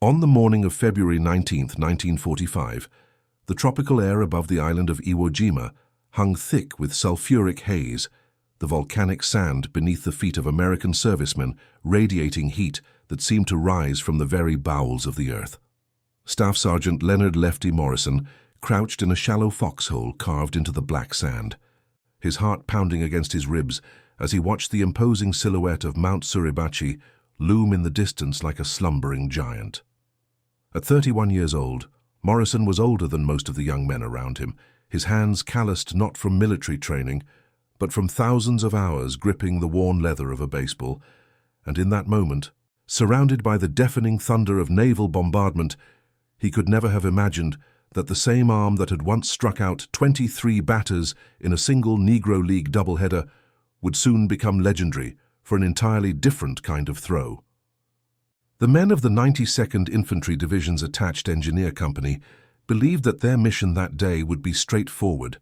On the morning of February 19, 1945, the tropical air above the island of Iwo Jima hung thick with sulfuric haze, the volcanic sand beneath the feet of American servicemen radiating heat that seemed to rise from the very bowels of the earth. Staff Sergeant Leonard "Lefty" Morrison crouched in a shallow foxhole carved into the black sand, his heart pounding against his ribs as he watched the imposing silhouette of Mount Suribachi loom in the distance like a slumbering giant. At 31 years old, Morrison was older than most of the young men around him, his hands calloused not from military training, but from thousands of hours gripping the worn leather of a baseball, and in that moment, surrounded by the deafening thunder of naval bombardment, he could never have imagined that the same arm that had once struck out 23 batters in a single Negro League doubleheader would soon become legendary for an entirely different kind of throw. The men of the 92nd Infantry Division's attached engineer company believed that their mission that day would be straightforward: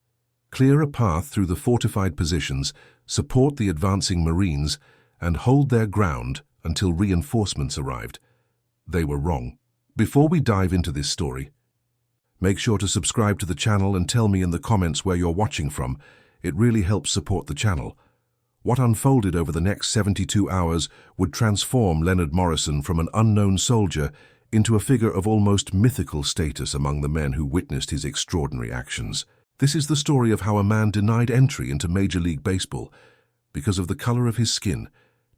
clear a path through the fortified positions, support the advancing Marines, and hold their ground until reinforcements arrived. They were wrong. Before we dive into this story, make sure to subscribe to the channel and tell me in the comments where you're watching from. It really helps support the channel. What unfolded over the next 72 hours would transform Leonard Morrison from an unknown soldier into a figure of almost mythical status among the men who witnessed his extraordinary actions. This is the story of how a man denied entry into Major League Baseball because of the color of his skin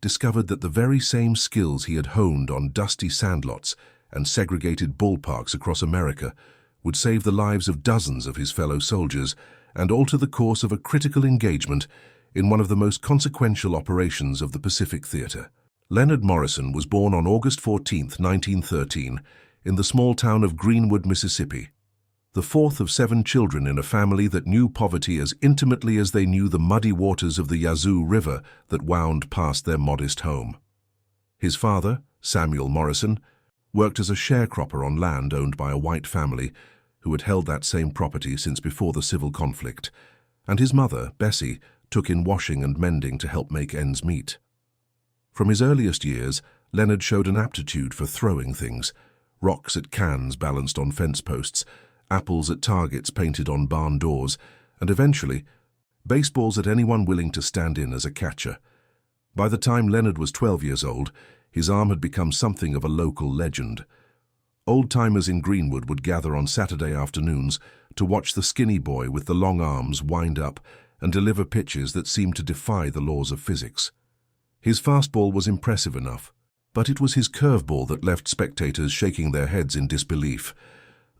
discovered that the very same skills he had honed on dusty sandlots and segregated ballparks across America would save the lives of dozens of his fellow soldiers and alter the course of a critical engagement in one of the most consequential operations of the Pacific Theater. Leonard Morrison was born on August 14, 1913, in the small town of Greenwood, Mississippi, the fourth of 7 children in a family that knew poverty as intimately as they knew the muddy waters of the Yazoo River that wound past their modest home. His father, Samuel Morrison, worked as a sharecropper on land owned by a white family who had held that same property since before the civil conflict, and his mother, Bessie, took in washing and mending to help make ends meet. From his earliest years, Leonard showed an aptitude for throwing things: rocks at cans balanced on fence posts, apples at targets painted on barn doors, and eventually, baseballs at anyone willing to stand in as a catcher. By the time Leonard was 12 years old, his arm had become something of a local legend. Old-timers in Greenwood would gather on Saturday afternoons to watch the skinny boy with the long arms wind up and deliver pitches that seemed to defy the laws of physics. His fastball was impressive enough, but it was his curveball that left spectators shaking their heads in disbelief.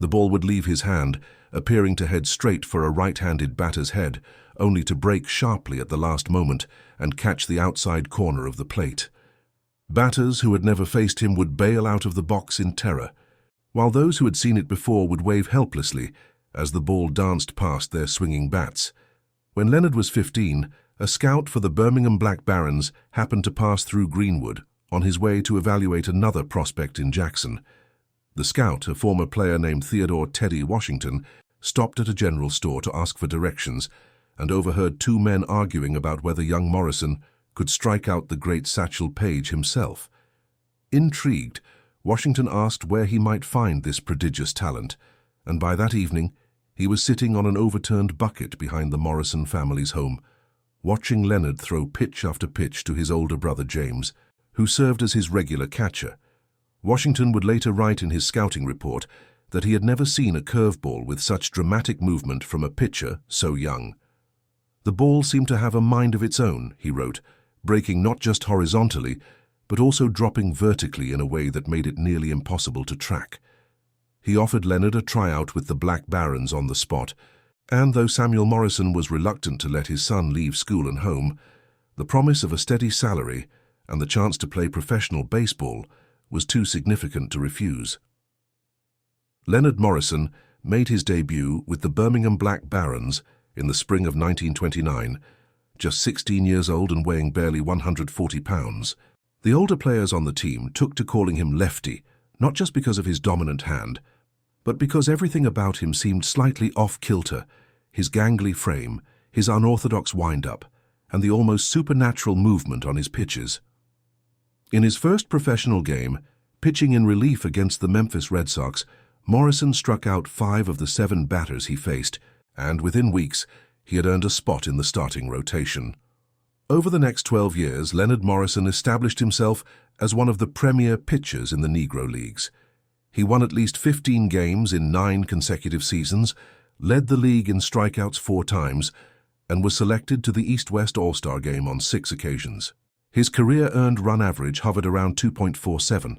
The ball would leave his hand, appearing to head straight for a right-handed batter's head, only to break sharply at the last moment and catch the outside corner of the plate. Batters who had never faced him would bail out of the box in terror, while those who had seen it before would wave helplessly as the ball danced past their swinging bats. When Leonard was 15, a scout for the Birmingham Black Barons happened to pass through Greenwood on his way to evaluate another prospect in Jackson. The scout, a former player named Theodore "Teddy" Washington, stopped at a general store to ask for directions and overheard 2 men arguing about whether young Morrison could strike out the great Satchel Paige himself. Intrigued, Washington asked where he might find this prodigious talent, and by that evening he was sitting on an overturned bucket behind the Morrison family's home, watching Leonard throw pitch after pitch to his older brother James, who served as his regular catcher. Washington would later write in his scouting report that he had never seen a curveball with such dramatic movement from a pitcher so young. "The ball seemed to have a mind of its own," he wrote, breaking not just horizontally, but also dropping vertically in a way that made it nearly impossible to track. He offered Leonard a tryout with the Black Barons on the spot, and though Samuel Morrison was reluctant to let his son leave school and home, the promise of a steady salary and the chance to play professional baseball was too significant to refuse. Leonard Morrison made his debut with the Birmingham Black Barons in the spring of 1929, just 16 years old and weighing barely 140 pounds. The older players on the team took to calling him Lefty, not just because of his dominant hand, but because everything about him seemed slightly off-kilter: his gangly frame, his unorthodox wind-up, and the almost supernatural movement on his pitches. In his first professional game, Pitching in relief against the Memphis Red Sox, Morrison struck out 5 of the 7 batters he faced, and within weeks, he had earned a spot in the starting rotation. Over the next 12 years, Leonard Morrison established himself as one of the premier pitchers in the Negro Leagues. He won at least 15 games in 9 consecutive seasons, led the league in strikeouts 4 times, and was selected to the East-West All-Star Game on 6 occasions. His career earned run average hovered around 2.47,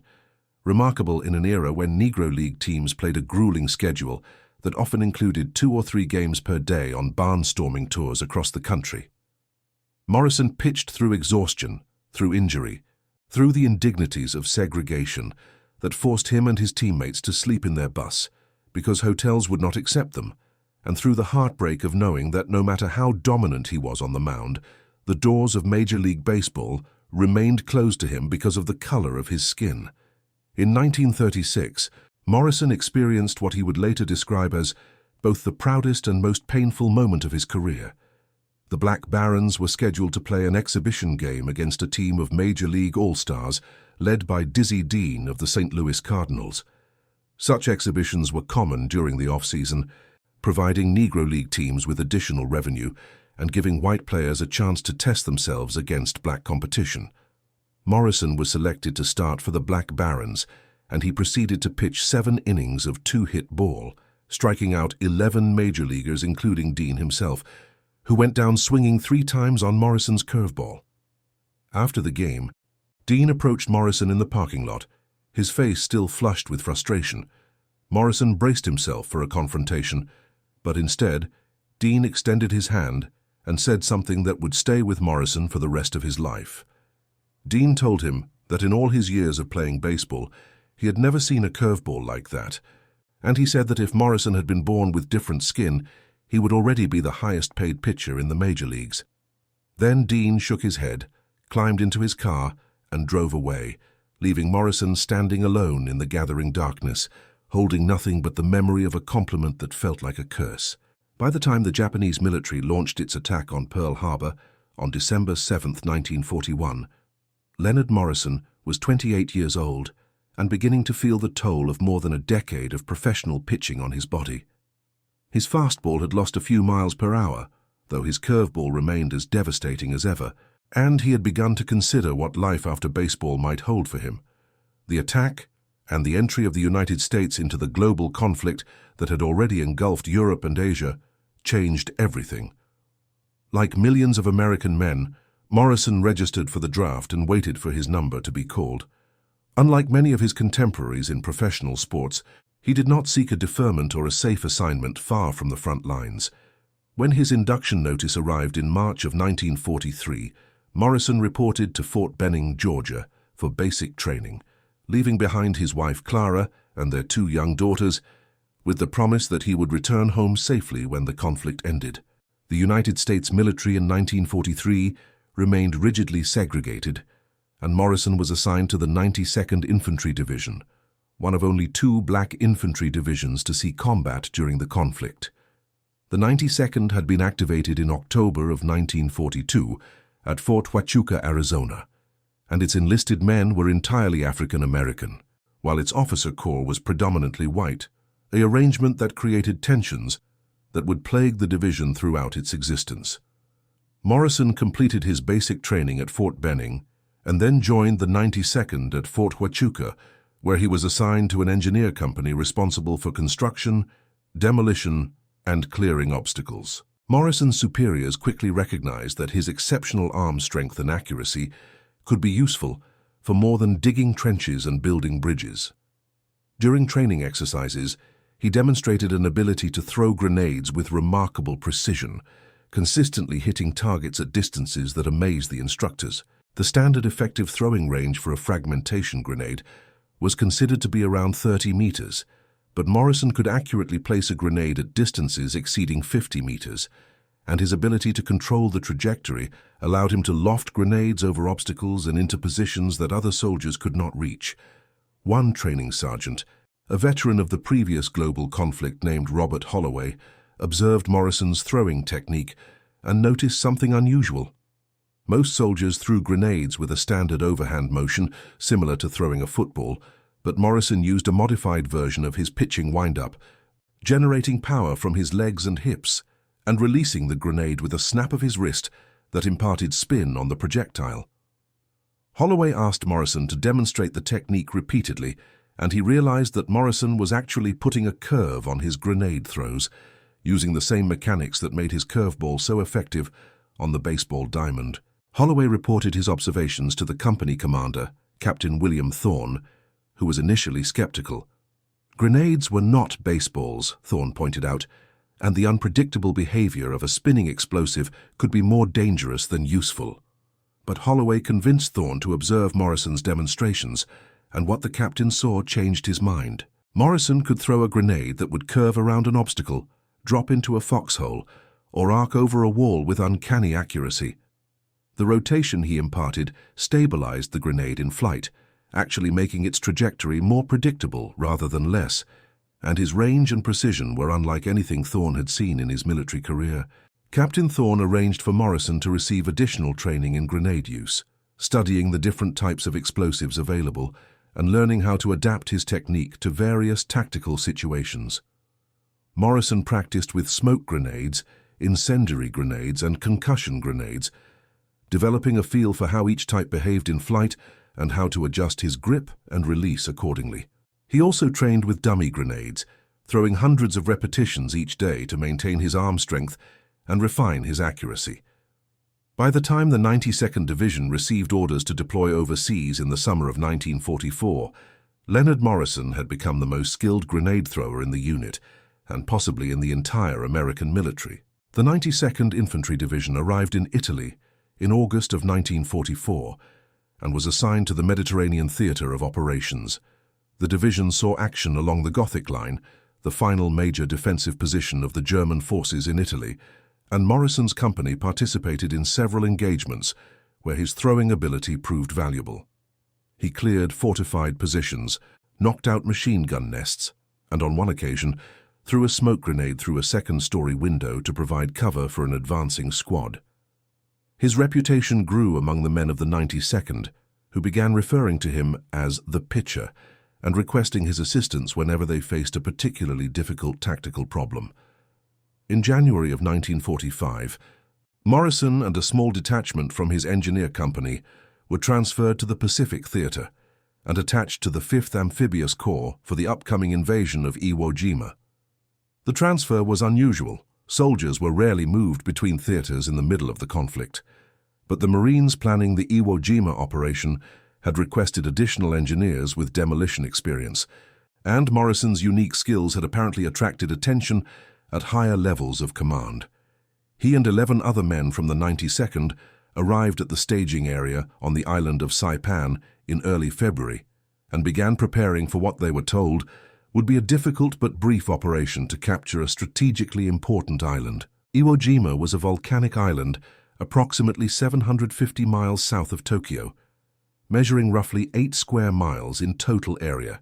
remarkable in an era when Negro League teams played a grueling schedule that often included 2 or 3 games per day on barnstorming tours across the country. Morrison pitched through exhaustion, through injury, through the indignities of segregation that forced him and his teammates to sleep in their bus because hotels would not accept them, and through the heartbreak of knowing that no matter how dominant he was on the mound, the doors of Major League Baseball remained closed to him because of the color of his skin. In 1936, Morrison experienced what he would later describe as both the proudest and most painful moment of his career. The Black Barons were scheduled to play an exhibition game against a team of Major League All-Stars led by Dizzy Dean of the St. Louis Cardinals. Such exhibitions were common during the off-season, providing Negro League teams with additional revenue and giving white players a chance to test themselves against black competition. Morrison was selected to start for the Black Barons, and he proceeded to pitch 7 innings of 2-hit ball, striking out 11 major leaguers including Dean himself, who went down swinging 3 times on Morrison's curveball. After the game, Dean approached Morrison in the parking lot, his face still flushed with frustration. Morrison braced himself for a confrontation, but instead, Dean extended his hand and said something that would stay with Morrison for the rest of his life. Dean told him that in all his years of playing baseball, he had never seen a curveball like that, and he said that if Morrison had been born with different skin, he would already be the highest-paid pitcher in the major leagues. Then Dean shook his head, climbed into his car, and drove away, leaving Morrison standing alone in the gathering darkness, holding nothing but the memory of a compliment that felt like a curse. By the time the Japanese military launched its attack on Pearl Harbor on December 7, 1941, Leonard Morrison was 28 years old and beginning to feel the toll of more than a decade of professional pitching on his body. His fastball had lost a few miles per hour, though his curveball remained as devastating as ever, and he had begun to consider what life after baseball might hold for him. The attack and the entry of the United States into the global conflict that had already engulfed Europe and Asia changed everything. Like millions of American men, Morrison registered for the draft and waited for his number to be called. Unlike many of his contemporaries in professional sports, he did not seek a deferment or a safe assignment far from the front lines. When his induction notice arrived in March of 1943, Morrison reported to Fort Benning, Georgia, for basic training, leaving behind his wife Clara and their 2 young daughters, with the promise that he would return home safely when the conflict ended. The United States military in 1943 remained rigidly segregated, and Morrison was assigned to the 92nd Infantry Division, one of only 2 black infantry divisions to see combat during the conflict. The 92nd had been activated in October of 1942 at Fort Huachuca, Arizona, and its enlisted men were entirely African American, while its officer corps was predominantly white, an arrangement that created tensions that would plague the division throughout its existence. Morrison completed his basic training at Fort Benning and then joined the 92nd at Fort Huachuca, where he was assigned to an engineer company responsible for construction, demolition, and clearing obstacles. Morrison's superiors quickly recognized that his exceptional arm strength and accuracy could be useful for more than digging trenches and building bridges. During training exercises, he demonstrated an ability to throw grenades with remarkable precision, consistently hitting targets at distances that amazed the instructors. The standard effective throwing range for a fragmentation grenade was considered to be around 30 meters, but Morrison could accurately place a grenade at distances exceeding 50 meters, and his ability to control the trajectory allowed him to loft grenades over obstacles and into positions that other soldiers could not reach. One training sergeant, a veteran of the previous global conflict named Robert Holloway, observed Morrison's throwing technique and noticed something unusual. Most soldiers threw grenades with a standard overhand motion, similar to throwing a football, but Morrison used a modified version of his pitching wind-up, generating power from his legs and hips, and releasing the grenade with a snap of his wrist that imparted spin on the projectile. Holloway asked Morrison to demonstrate the technique repeatedly, and he realized that Morrison was actually putting a curve on his grenade throws, using the same mechanics that made his curveball so effective on the baseball diamond. Holloway reported his observations to the company commander, Captain William Thorne, who was initially skeptical. Grenades were not baseballs, Thorne pointed out, and the unpredictable behavior of a spinning explosive could be more dangerous than useful. But Holloway convinced Thorne to observe Morrison's demonstrations, and what the captain saw changed his mind. Morrison could throw a grenade that would curve around an obstacle, drop into a foxhole, or arc over a wall with uncanny accuracy. The rotation he imparted stabilized the grenade in flight, actually making its trajectory more predictable rather than less, and his range and precision were unlike anything Thorne had seen in his military career. Captain Thorne arranged for Morrison to receive additional training in grenade use, studying the different types of explosives available and learning how to adapt his technique to various tactical situations. Morrison practiced with smoke grenades, incendiary grenades, and concussion grenades, developing a feel for how each type behaved in flight and how to adjust his grip and release accordingly. He also trained with dummy grenades, throwing hundreds of repetitions each day to maintain his arm strength and refine his accuracy. By the time the 92nd Division received orders to deploy overseas in the summer of 1944, Leonard Morrison had become the most skilled grenade thrower in the unit and possibly in the entire American military. The 92nd Infantry Division arrived in Italy in August of 1944 and was assigned to the Mediterranean Theater of Operations. The division saw action along the Gothic Line, the final major defensive position of the German forces in Italy, and Morrison's company participated in several engagements where his throwing ability proved valuable. He cleared fortified positions, knocked out machine gun nests, and on one occasion threw a smoke grenade through a second-story window to provide cover for an advancing squad. His reputation grew among the men of the 92nd, who began referring to him as the pitcher and requesting his assistance whenever they faced a particularly difficult tactical problem. In January of 1945, Morrison and a small detachment from his engineer company were transferred to the Pacific Theater and attached to the 5th Amphibious Corps for the upcoming invasion of Iwo Jima. The transfer was unusual. Soldiers were rarely moved between theaters in the middle of the conflict, but the Marines planning the Iwo Jima operation had requested additional engineers with demolition experience, and Morrison's unique skills had apparently attracted attention at higher levels of command. He and 11 other men from the 92nd arrived at the staging area on the island of Saipan in early February and began preparing for what they were told would be a difficult but brief operation to capture a strategically important island. Iwo Jima was a volcanic island approximately 750 miles south of Tokyo, measuring roughly 8 square miles in total area.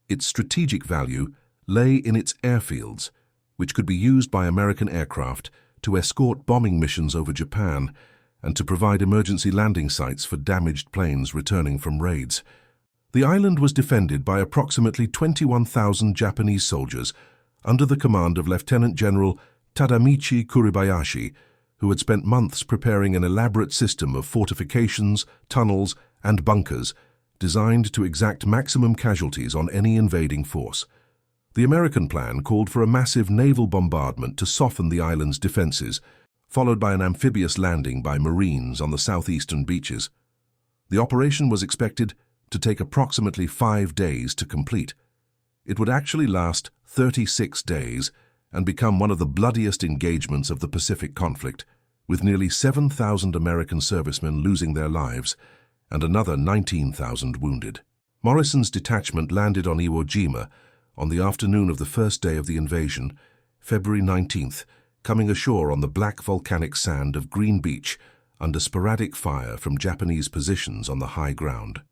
Its strategic value lay in its airfields, which could be used by American aircraft to escort bombing missions over Japan and to provide emergency landing sites for damaged planes returning from raids. The island was defended by approximately 21,000 Japanese soldiers under the command of Lieutenant General Tadamichi Kuribayashi, who had spent months preparing an elaborate system of fortifications, tunnels, and bunkers designed to exact maximum casualties on any invading force. The American plan called for a massive naval bombardment to soften the island's defenses, followed by an amphibious landing by Marines on the southeastern beaches. The operation was expected to take approximately 5 days to complete. It would actually last 36 days and become one of the bloodiest engagements of the Pacific conflict, with nearly 7,000 American servicemen losing their lives and another 19,000 wounded. Morrison's detachment landed on Iwo Jima on the afternoon of the first day of the invasion, February 19th, coming ashore on the black volcanic sand of Green Beach under sporadic fire from Japanese positions on the high ground.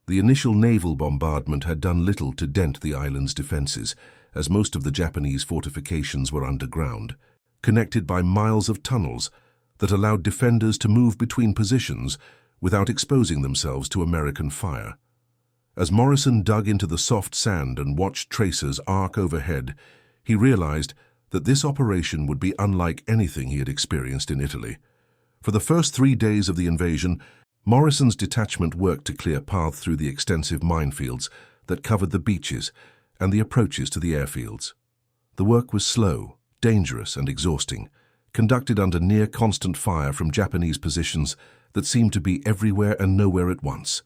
The initial naval bombardment had done little to dent the island's defenses, as most of the Japanese fortifications were underground, connected by miles of tunnels that allowed defenders to move between positions without exposing themselves to American fire. As Morrison dug into the soft sand and watched tracers arc overhead, he realized that this operation would be unlike anything he had experienced in Italy. For the first 3 days of the invasion, Morrison's detachment worked to clear paths through the extensive minefields that covered the beaches and the approaches to the airfields. The work was slow, dangerous, and exhausting, conducted under near-constant fire from Japanese positions that seemed to be everywhere and nowhere at once.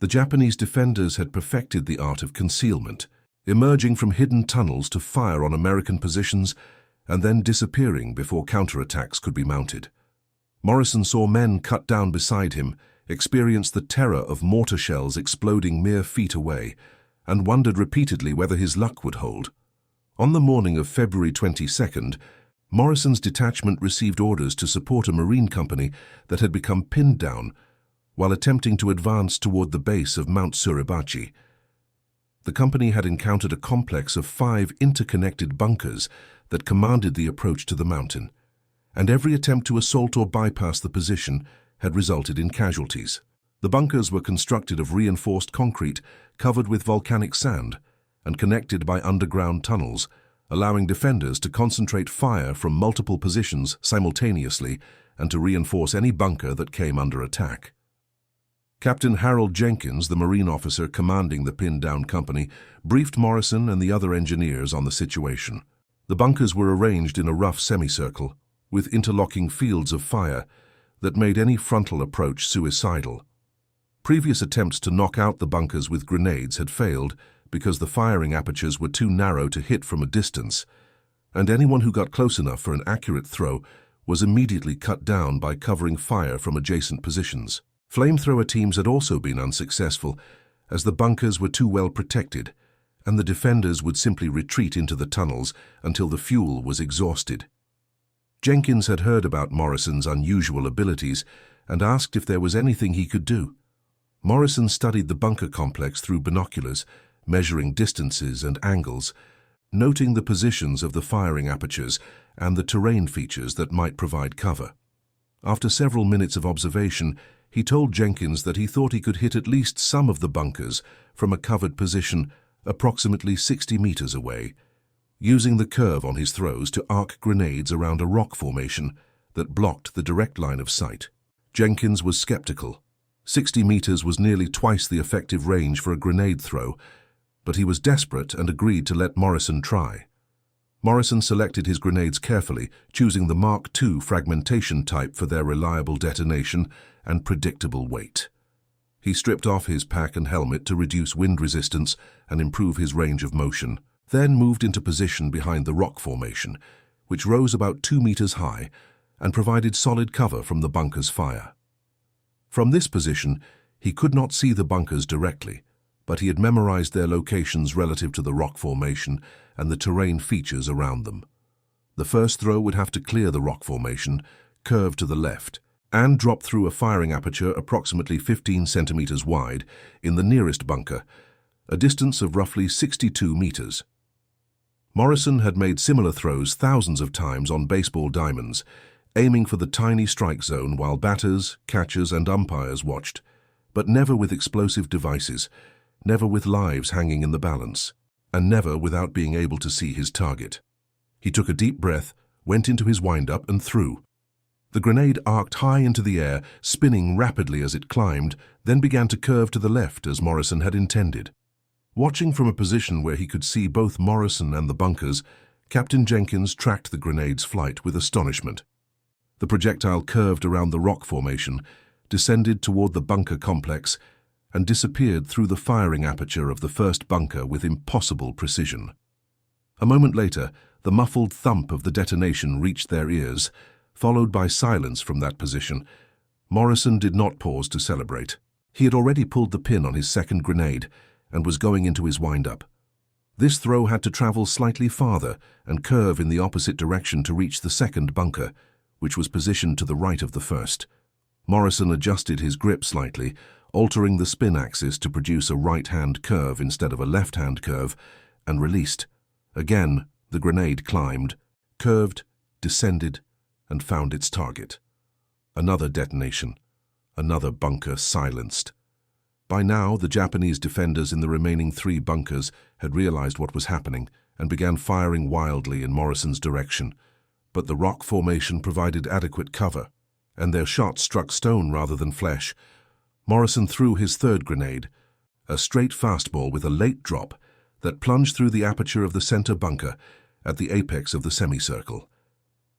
The Japanese defenders had perfected the art of concealment, emerging from hidden tunnels to fire on American positions and then disappearing before counterattacks could be mounted. Morrison saw men cut down beside him, experienced the terror of mortar shells exploding mere feet away, and wondered repeatedly whether his luck would hold. On the morning of February 22nd, Morrison's detachment received orders to support a marine company that had become pinned down while attempting to advance toward the base of Mount Suribachi. The company had encountered a complex of 5 interconnected bunkers that commanded the approach to the mountain, and every attempt to assault or bypass the position had resulted in casualties. The bunkers were constructed of reinforced concrete covered with volcanic sand and connected by underground tunnels, allowing defenders to concentrate fire from multiple positions simultaneously and to reinforce any bunker that came under attack. Captain Harold Jenkins, the Marine officer commanding the pinned-down company, briefed Morrison and the other engineers on the situation. The bunkers were arranged in a rough semicircle, with interlocking fields of fire that made any frontal approach suicidal. Previous attempts to knock out the bunkers with grenades had failed because the firing apertures were too narrow to hit from a distance, and anyone who got close enough for an accurate throw was immediately cut down by covering fire from adjacent positions. Flamethrower teams had also been unsuccessful, as the bunkers were too well protected, and the defenders would simply retreat into the tunnels until the fuel was exhausted. Jenkins had heard about Morrison's unusual abilities and asked if there was anything he could do. Morrison studied the bunker complex through binoculars, measuring distances and angles, noting the positions of the firing apertures and the terrain features that might provide cover. After several minutes of observation, he told Jenkins that he thought he could hit at least some of the bunkers from a covered position approximately 60 meters away, using the curve on his throws to arc grenades around a rock formation that blocked the direct line of sight. Jenkins was skeptical. 60 meters was nearly twice the effective range for a grenade throw, but he was desperate and agreed to let Morrison try. Morrison selected his grenades carefully, choosing the Mark II fragmentation type for their reliable detonation and predictable weight. He stripped off his pack and helmet to reduce wind resistance and improve his range of motion, then moved into position behind the rock formation, which rose about 2 meters high and provided solid cover from the bunker's fire. From this position, he could not see the bunkers directly, but he had memorized their locations relative to the rock formation and the terrain features around them. The first throw would have to clear the rock formation, curve to the left, and drop through a firing aperture approximately 15 centimeters wide in the nearest bunker, a distance of roughly 62 meters. Morrison had made similar throws thousands of times on baseball diamonds, aiming for the tiny strike zone while batters, catchers, and umpires watched, but never with explosive devices, never with lives hanging in the balance, and never without being able to see his target. He took a deep breath, went into his wind-up, and threw. The grenade arced high into the air, spinning rapidly as it climbed, then began to curve to the left as Morrison had intended. Watching from a position where he could see both Morrison and the bunkers, Captain Jenkins tracked the grenade's flight with astonishment. The projectile curved around the rock formation, descended toward the bunker complex, and disappeared through the firing aperture of the first bunker with impossible precision. A moment later, the muffled thump of the detonation reached their ears, followed by silence from that position. Morrison did not pause to celebrate. He had already pulled the pin on his second grenade and was going into his wind-up. This throw had to travel slightly farther and curve in the opposite direction to reach the second bunker, which was positioned to the right of the first. Morrison adjusted his grip slightly, altering the spin axis to produce a right-hand curve instead of a left-hand curve, and released. Again, the grenade climbed, curved, descended, and found its target. Another detonation. Another bunker silenced. By now, the Japanese defenders in the remaining 3 bunkers had realized what was happening and began firing wildly in Morrison's direction. But the rock formation provided adequate cover, and their shots struck stone rather than flesh. Morrison threw his 3rd grenade, a straight fastball with a late drop that plunged through the aperture of the center bunker at the apex of the semicircle.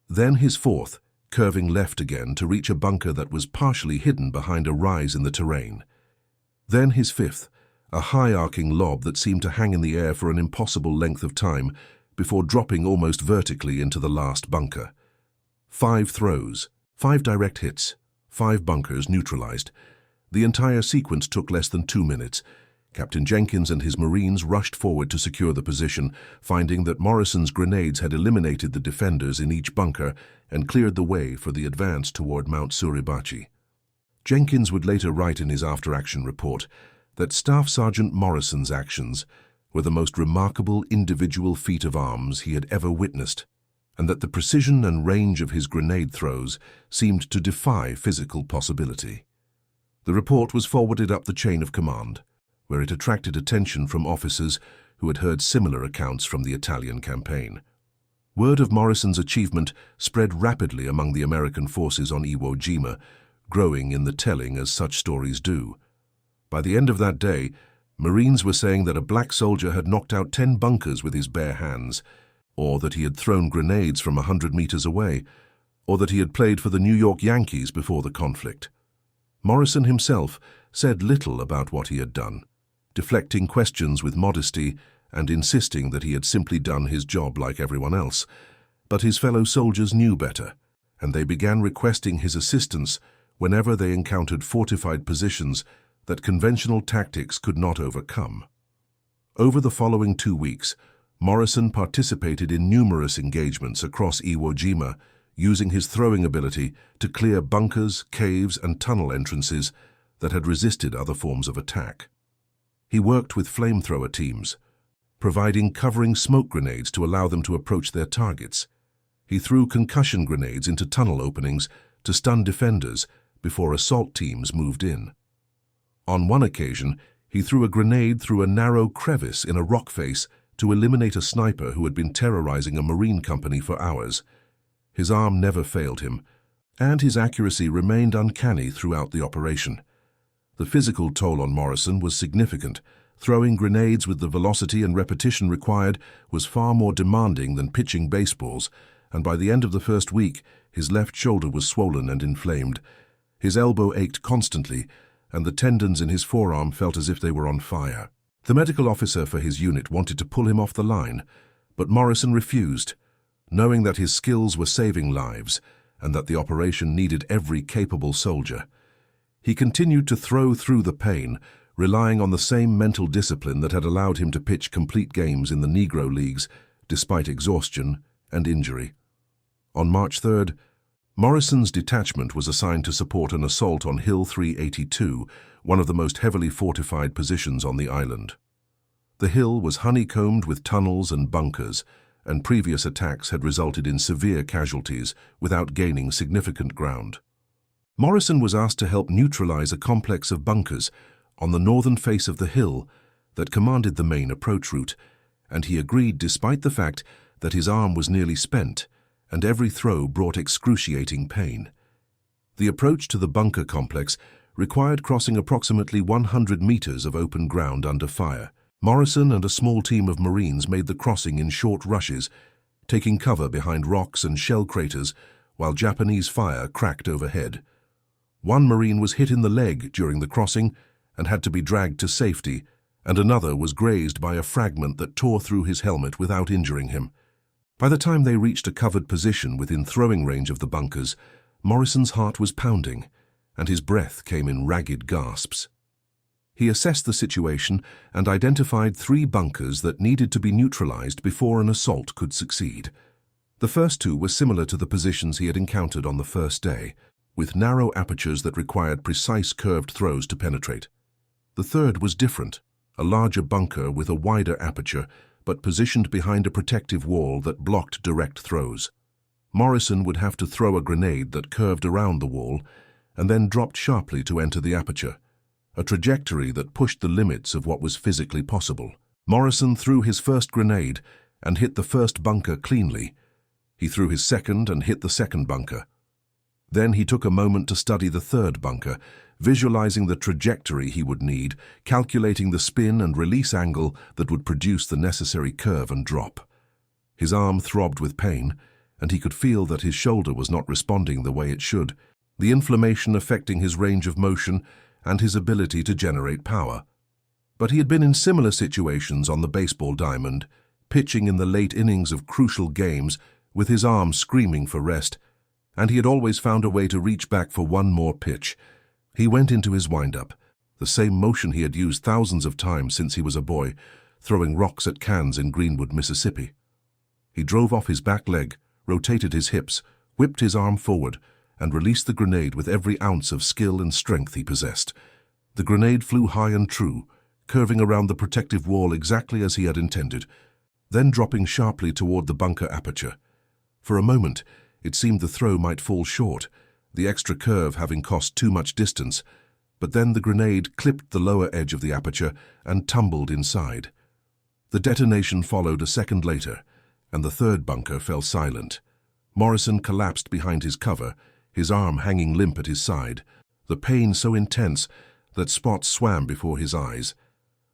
Then his 4th, curving left again to reach a bunker that was partially hidden behind a rise in the terrain. Then his 5th, a high-arcing lob that seemed to hang in the air for an impossible length of time before dropping almost vertically into the last bunker. 5 throws, 5 direct hits, 5 bunkers neutralized. The entire sequence took less than 2 minutes. Captain Jenkins and his Marines rushed forward to secure the position, finding that Morrison's grenades had eliminated the defenders in each bunker and cleared the way for the advance toward Mount Suribachi. Jenkins would later write in his after-action report that Staff Sergeant Morrison's actions were the most remarkable individual feat of arms he had ever witnessed, and that the precision and range of his grenade throws seemed to defy physical possibility. The report was forwarded up the chain of command, where it attracted attention from officers who had heard similar accounts from the Italian campaign. Word of Morrison's achievement spread rapidly among the American forces on Iwo Jima, growing in the telling as such stories do. By the end of that day, Marines were saying that a black soldier had knocked out 10 bunkers with his bare hands, or that he had thrown grenades from 100 meters away, or that he had played for the New York Yankees before the conflict. Morrison himself said little about what he had done, deflecting questions with modesty and insisting that he had simply done his job like everyone else. But his fellow soldiers knew better, and they began requesting his assistance whenever they encountered fortified positions that conventional tactics could not overcome. Over the following 2 weeks, Morrison participated in numerous engagements across Iwo Jima, using his throwing ability to clear bunkers, caves, and tunnel entrances that had resisted other forms of attack. He worked with flamethrower teams, providing covering smoke grenades to allow them to approach their targets. He threw concussion grenades into tunnel openings to stun defenders before assault teams moved in. On one occasion, he threw a grenade through a narrow crevice in a rock face to eliminate a sniper who had been terrorizing a Marine company for hours. His arm never failed him, and his accuracy remained uncanny throughout the operation. The physical toll on Morrison was significant. Throwing grenades with the velocity and repetition required was far more demanding than pitching baseballs, and by the end of the first week, his left shoulder was swollen and inflamed. His elbow ached constantly, and the tendons in his forearm felt as if they were on fire. The medical officer for his unit wanted to pull him off the line, but Morrison refused, knowing that his skills were saving lives and that the operation needed every capable soldier. He continued to throw through the pain, relying on the same mental discipline that had allowed him to pitch complete games in the Negro leagues, despite exhaustion and injury. On March 3rd, Morrison's detachment was assigned to support an assault on Hill 382, one of the most heavily fortified positions on the island. The hill was honeycombed with tunnels and bunkers, and previous attacks had resulted in severe casualties without gaining significant ground. Morrison was asked to help neutralize a complex of bunkers on the northern face of the hill that commanded the main approach route, and he agreed despite the fact that his arm was nearly spent and every throw brought excruciating pain. The approach to the bunker complex required crossing approximately 100 meters of open ground under fire. Morrison and a small team of Marines made the crossing in short rushes, taking cover behind rocks and shell craters while Japanese fire cracked overhead. One Marine was hit in the leg during the crossing and had to be dragged to safety, and another was grazed by a fragment that tore through his helmet without injuring him. By the time they reached a covered position within throwing range of the bunkers, Morrison's heart was pounding, and his breath came in ragged gasps. He assessed the situation and identified 3 bunkers that needed to be neutralized before an assault could succeed. The first 2 were similar to the positions he had encountered on the first day, with narrow apertures that required precise curved throws to penetrate. The third was different, a larger bunker with a wider aperture, but positioned behind a protective wall that blocked direct throws. Morrison would have to throw a grenade that curved around the wall and then dropped sharply to enter the aperture. a trajectory that pushed the limits of what was physically possible. Morrison threw his first grenade and hit the first bunker cleanly. He threw his second and hit the second bunker. Then he took a moment to study the third bunker, visualizing the trajectory he would need, calculating the spin and release angle that would produce the necessary curve and drop. His arm throbbed with pain, and he could feel that his shoulder was not responding the way it should, the inflammation affecting his range of motion and his ability to generate power. But he had been in similar situations on the baseball diamond, pitching in the late innings of crucial games with his arm screaming for rest, and he had always found a way to reach back for one more pitch. He went into his wind-up, the same motion he had used thousands of times since he was a boy, throwing rocks at cans in Greenwood, Mississippi. He drove off his back leg, rotated his hips, whipped his arm forward, and released the grenade with every ounce of skill and strength he possessed. The grenade flew high and true, curving around the protective wall exactly as he had intended, then dropping sharply toward the bunker aperture. For a moment, it seemed the throw might fall short, the extra curve having cost too much distance, but then the grenade clipped the lower edge of the aperture and tumbled inside. The detonation followed a second later, and the third bunker fell silent. Morrison collapsed behind his cover, his arm hanging limp at his side, the pain so intense that spots swam before his eyes.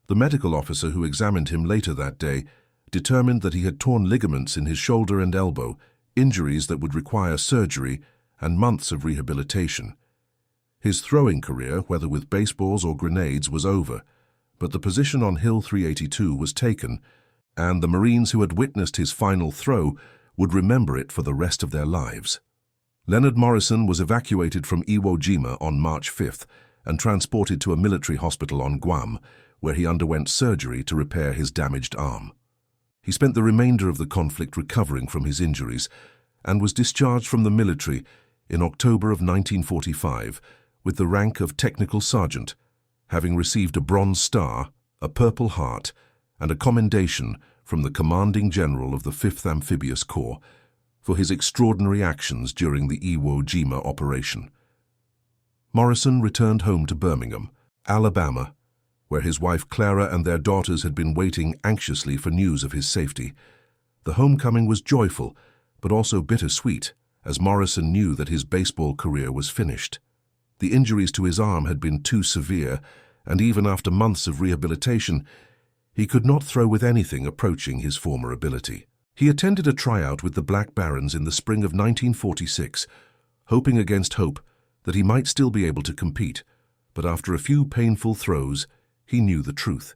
The medical officer who examined him later that day determined that he had torn ligaments in his shoulder and elbow, injuries that would require surgery and months of rehabilitation. His throwing career, whether with baseballs or grenades, was over, but the position on Hill 382 was taken, and the Marines who had witnessed his final throw would remember it for the rest of their lives. Leonard Morrison was evacuated from Iwo Jima on March 5th and transported to a military hospital on Guam, where he underwent surgery to repair his damaged arm. He spent the remainder of the conflict recovering from his injuries and was discharged from the military in October of 1945 with the rank of Technical Sergeant, having received a Bronze Star, a Purple Heart, and a commendation from the Commanding General of the 5th Amphibious Corps for his extraordinary actions during the Iwo Jima operation. Morrison returned home to Birmingham, Alabama, where his wife Clara and their daughters had been waiting anxiously for news of his safety. The homecoming was joyful, but also bittersweet, as Morrison knew that his baseball career was finished. The injuries to his arm had been too severe, and even after months of rehabilitation, he could not throw with anything approaching his former ability. He attended a tryout with the Black Barons in the spring of 1946, hoping against hope that he might still be able to compete, but after a few painful throws, he knew the truth.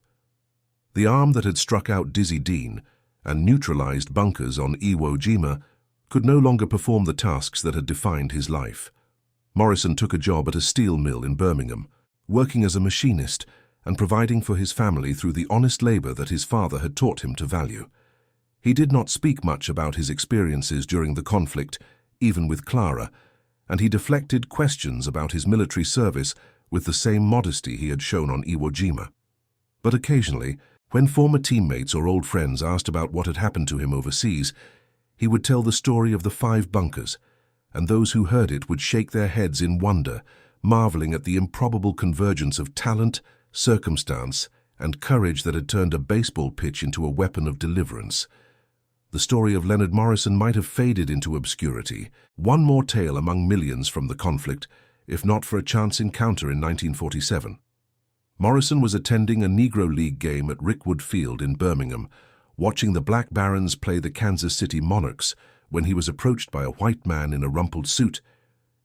The arm that had struck out Dizzy Dean and neutralized bunkers on Iwo Jima could no longer perform the tasks that had defined his life. Morrison took a job at a steel mill in Birmingham, working as a machinist and providing for his family through the honest labor that his father had taught him to value. He did not speak much about his experiences during the conflict, even with Clara, and he deflected questions about his military service with the same modesty he had shown on Iwo Jima. But occasionally, when former teammates or old friends asked about what had happened to him overseas, he would tell the story of the 5 bunkers, and those who heard it would shake their heads in wonder, marveling at the improbable convergence of talent, circumstance, and courage that had turned a baseball pitch into a weapon of deliverance. The story of Leonard Morrison might have faded into obscurity, one more tale among millions from the conflict, if not for a chance encounter in 1947. Morrison was attending a Negro League game at Rickwood Field in Birmingham, watching the Black Barons play the Kansas City Monarchs, when he was approached by a white man in a rumpled suit,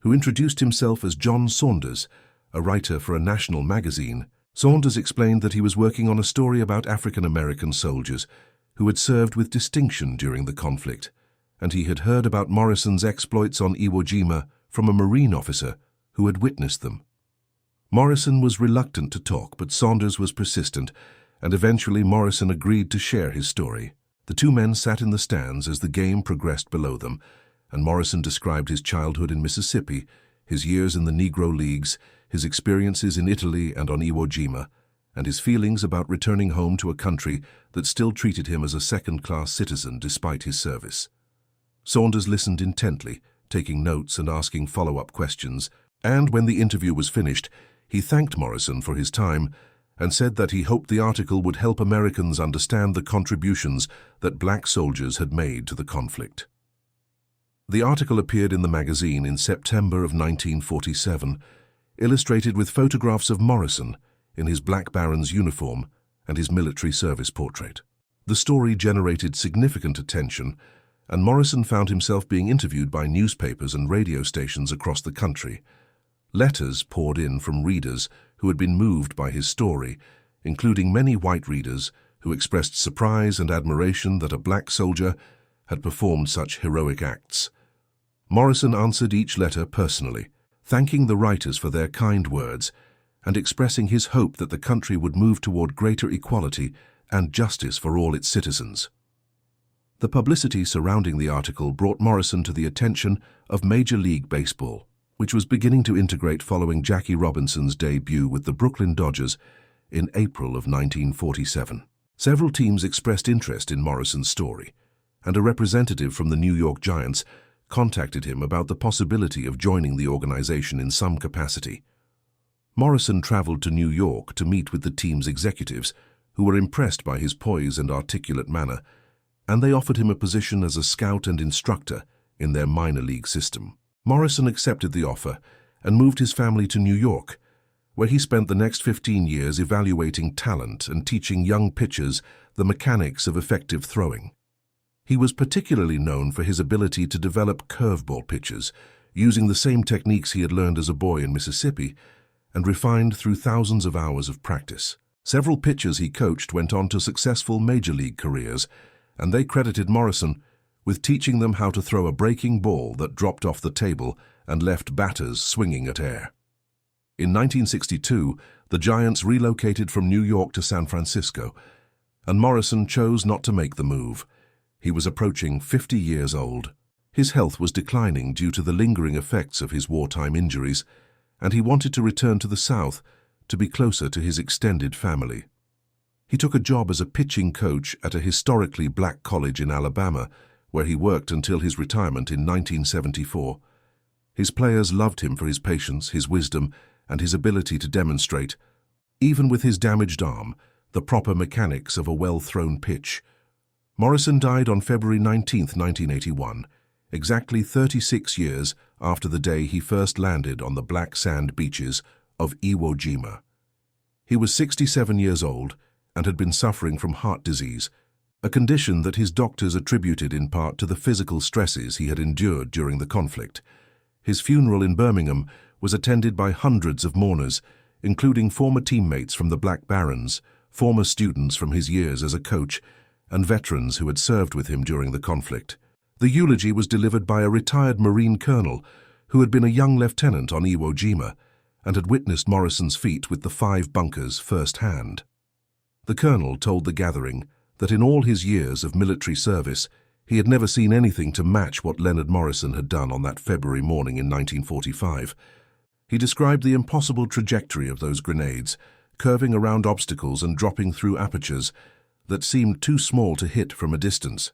who introduced himself as John Saunders, a writer for a national magazine. Saunders explained that he was working on a story about African-American soldiers who had served with distinction during the conflict, and he had heard about Morrison's exploits on Iwo Jima from a Marine officer who had witnessed them. Morrison was reluctant to talk, but Saunders was persistent, and eventually Morrison agreed to share his story. The two men sat in the stands as the game progressed below them, and Morrison described his childhood in Mississippi, his years in the Negro Leagues, his experiences in Italy and on Iwo Jima, and his feelings about returning home to a country that still treated him as a second-class citizen despite his service. Saunders listened intently, taking notes and asking follow-up questions, and when the interview was finished, He thanked Morrison for his time and said that he hoped the article would help Americans understand the contributions that black soldiers had made to the conflict. The article appeared in the magazine in September of 1947, illustrated with photographs of Morrison in his Black Baron's uniform and his military service portrait. The story generated significant attention, and Morrison found himself being interviewed by newspapers and radio stations across the country. Letters poured in from readers who had been moved by his story, including many white readers who expressed surprise and admiration that a black soldier had performed such heroic acts. Morrison answered each letter personally, thanking the writers for their kind words and expressing his hope that the country would move toward greater equality and justice for all its citizens. The publicity surrounding the article brought Morrison to the attention of Major League Baseball, which was beginning to integrate following Jackie Robinson's debut with the Brooklyn Dodgers in April of 1947. Several teams expressed interest in Morrison's story, and a representative from the New York Giants contacted him about the possibility of joining the organization in some capacity. Morrison traveled to New York to meet with the team's executives, who were impressed by his poise and articulate manner, and they offered him a position as a scout and instructor in their minor league system. Morrison accepted the offer and moved his family to New York, where he spent the next 15 years evaluating talent and teaching young pitchers the mechanics of effective throwing. He was particularly known for his ability to develop curveball pitches, using the same techniques he had learned as a boy in Mississippi and refined through thousands of hours of practice. Several pitchers he coached went on to successful major league careers, and they credited Morrison with teaching them how to throw a breaking ball that dropped off the table and left batters swinging at air. In 1962, the Giants relocated from New York to San Francisco, and Morrison chose not to make the move. He was approaching 50 years old. His health was declining due to the lingering effects of his wartime injuries, and he wanted to return to the South to be closer to his extended family. He took a job as a pitching coach at a historically black college in Alabama, where he worked until his retirement in 1974. His players loved him for his patience, his wisdom, and his ability to demonstrate, even with his damaged arm, the proper mechanics of a well-thrown pitch. Morrison died on February 19, 1981, exactly 36 years after the day he first landed on the black sand beaches of Iwo Jima. He was 67 years old and had been suffering from heart disease, a condition that his doctors attributed in part to the physical stresses he had endured during the conflict. His funeral in Birmingham was attended by hundreds of mourners, including former teammates from the Black Barons, former students from his years as a coach, and veterans who had served with him during the conflict. The eulogy was delivered by a retired Marine colonel who had been a young lieutenant on Iwo Jima and had witnessed Morrison's feat with the 5 bunkers firsthand. The colonel told the gathering that in all his years of military service, he had never seen anything to match what Leonard Morrison had done on that February morning in 1945. He described the impossible trajectory of those grenades, curving around obstacles and dropping through apertures that seemed too small to hit from a distance.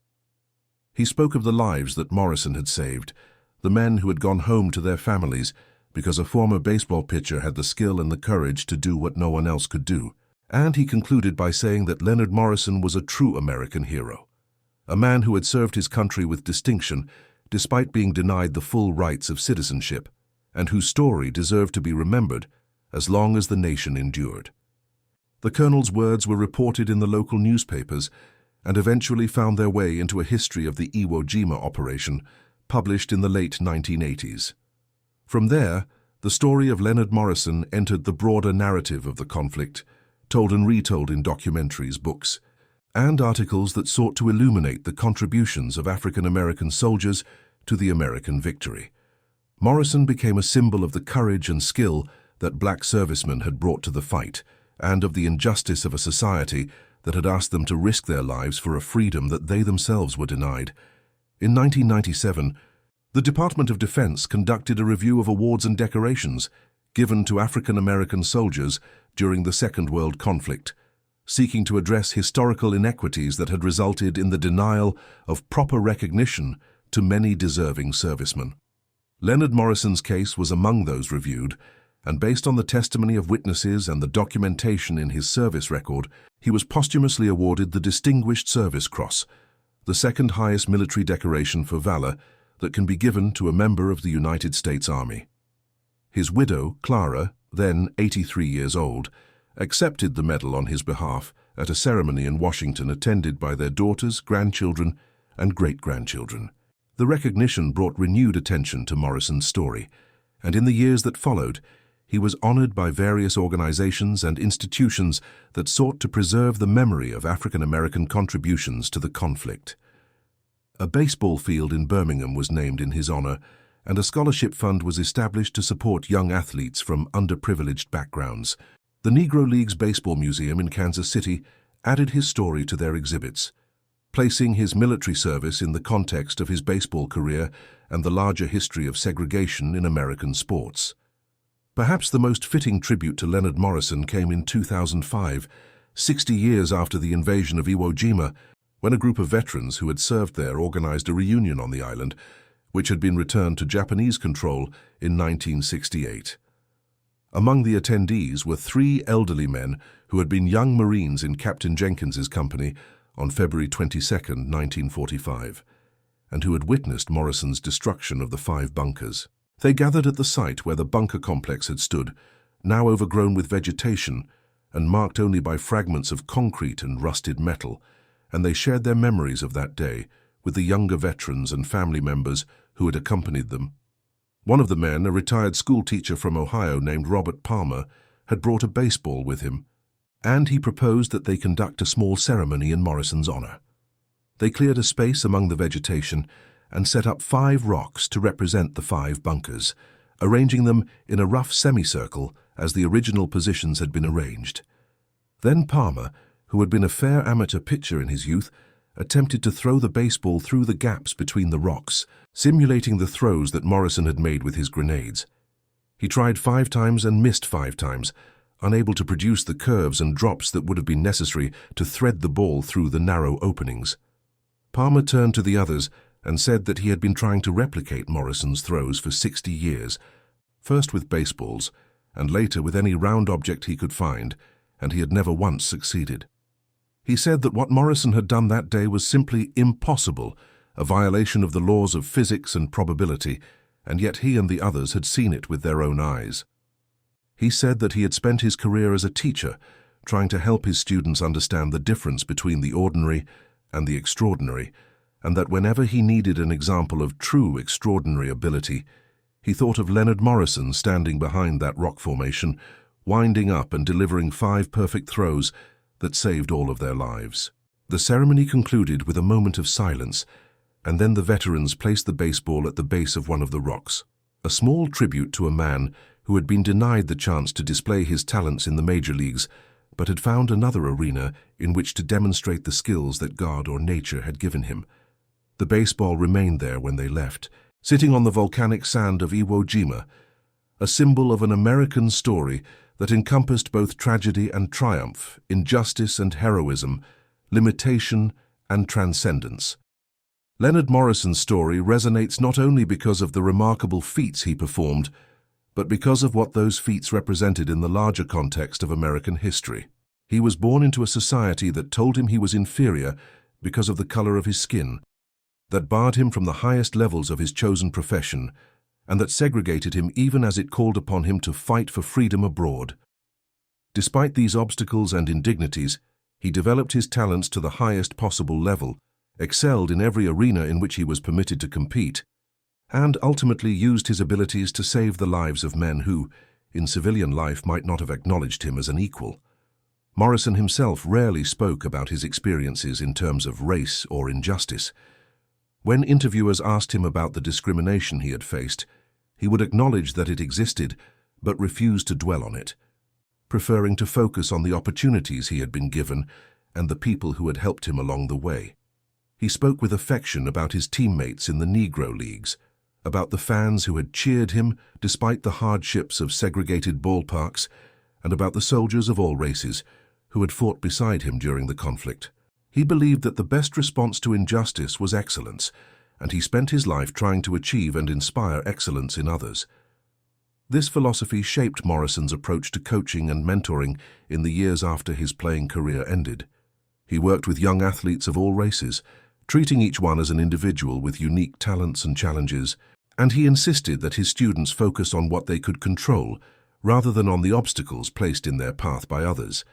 He spoke of the lives that Morrison had saved, the men who had gone home to their families because a former baseball pitcher had the skill and the courage to do what no one else could do. And he concluded by saying that Leonard Morrison was a true American hero, a man who had served his country with distinction despite being denied the full rights of citizenship, and whose story deserved to be remembered as long as the nation endured. The colonel's words were reported in the local newspapers and eventually found their way into a history of the Iwo Jima operation, published in the late 1980s. From there, the story of Leonard Morrison entered the broader narrative of the conflict, told and retold in documentaries, books, and articles that sought to illuminate the contributions of African-American soldiers to the American victory. Morrison became a symbol of the courage and skill that black servicemen had brought to the fight, and of the injustice of a society that had asked them to risk their lives for a freedom that they themselves were denied. In 1997, the Department of Defense conducted a review of awards and decorations given to African-American soldiers during the Second World Conflict, seeking to address historical inequities that had resulted in the denial of proper recognition to many deserving servicemen. Leonard Morrison's case was among those reviewed, and based on the testimony of witnesses and the documentation in his service record, he was posthumously awarded the Distinguished Service Cross, the second highest military decoration for valor that can be given to a member of the United States Army. His widow, Clara, then 83 years old, accepted the medal on his behalf at a ceremony in Washington attended by their daughters, grandchildren, and great-grandchildren. The recognition brought renewed attention to Morrison's story, and in the years that followed, he was honored by various organizations and institutions that sought to preserve the memory of African-American contributions to the conflict. A baseball field in Birmingham was named in his honor, and a scholarship fund was established to support young athletes from underprivileged backgrounds. The Negro League's Baseball Museum in Kansas City added his story to their exhibits, placing his military service in the context of his baseball career and the larger history of segregation in American sports. Perhaps the most fitting tribute to Leonard Morrison came in 2005, 60 years after the invasion of Iwo Jima, when a group of veterans who had served there organized a reunion on the island, which had been returned to Japanese control in 1968. Among the attendees were 3 elderly men who had been young Marines in Captain Jenkins's company on February 22, 1945, and who had witnessed Morrison's destruction of the 5 bunkers. They gathered at the site where the bunker complex had stood, now overgrown with vegetation and marked only by fragments of concrete and rusted metal, and they shared their memories of that day with the younger veterans and family members who had accompanied them. One of the men, a retired schoolteacher from Ohio named Robert Palmer, had brought a baseball with him, and he proposed that they conduct a small ceremony in Morrison's honor. They cleared a space among the vegetation and set up 5 rocks to represent the 5 bunkers, arranging them in a rough semicircle as the original positions had been arranged. Then Palmer, who had been a fair amateur pitcher in his youth, attempted to throw the baseball through the gaps between the rocks, simulating the throws that Morrison had made with his grenades. He tried 5 times and missed 5 times, unable to produce the curves and drops that would have been necessary to thread the ball through the narrow openings. Palmer turned to the others and said that he had been trying to replicate Morrison's throws for 60 years, first with baseballs and later with any round object he could find, and he had never once succeeded. He said that what Morrison had done that day was simply impossible, a violation of the laws of physics and probability, and yet he and the others had seen it with their own eyes. He said that he had spent his career as a teacher, trying to help his students understand the difference between the ordinary and the extraordinary, and that whenever he needed an example of true extraordinary ability, he thought of Leonard Morrison standing behind that rock formation, winding up and delivering 5 perfect throws that saved all of their lives. The ceremony concluded with a moment of silence, and then the veterans placed the baseball at the base of one of the rocks, a small tribute to a man who had been denied the chance to display his talents in the major leagues, but had found another arena in which to demonstrate the skills that God or nature had given him. The baseball remained there when they left, sitting on the volcanic sand of Iwo Jima, a symbol of an American story that encompassed both tragedy and triumph, injustice and heroism, limitation and transcendence. Leonard Morrison's story resonates not only because of the remarkable feats he performed, but because of what those feats represented in the larger context of American history. He was born into a society that told him he was inferior because of the color of his skin, that barred him from the highest levels of his chosen profession, and that segregated him even as it called upon him to fight for freedom abroad. Despite these obstacles and indignities, he developed his talents to the highest possible level, excelled in every arena in which he was permitted to compete, and ultimately used his abilities to save the lives of men who, in civilian life, might not have acknowledged him as an equal. Morrison himself rarely spoke about his experiences in terms of race or injustice. When interviewers asked him about the discrimination he had faced, he would acknowledge that it existed, but refused to dwell on it, preferring to focus on the opportunities he had been given and the people who had helped him along the way. He spoke with affection about his teammates in the Negro Leagues, about the fans who had cheered him despite the hardships of segregated ballparks, and about the soldiers of all races who had fought beside him during the conflict. He believed that the best response to injustice was excellence, and he spent his life trying to achieve and inspire excellence in others. This philosophy shaped Morrison's approach to coaching and mentoring in the years after his playing career ended. He worked with young athletes of all races, treating each one as an individual with unique talents and challenges, and he insisted that his students focus on what they could control rather than on the obstacles placed in their path by others.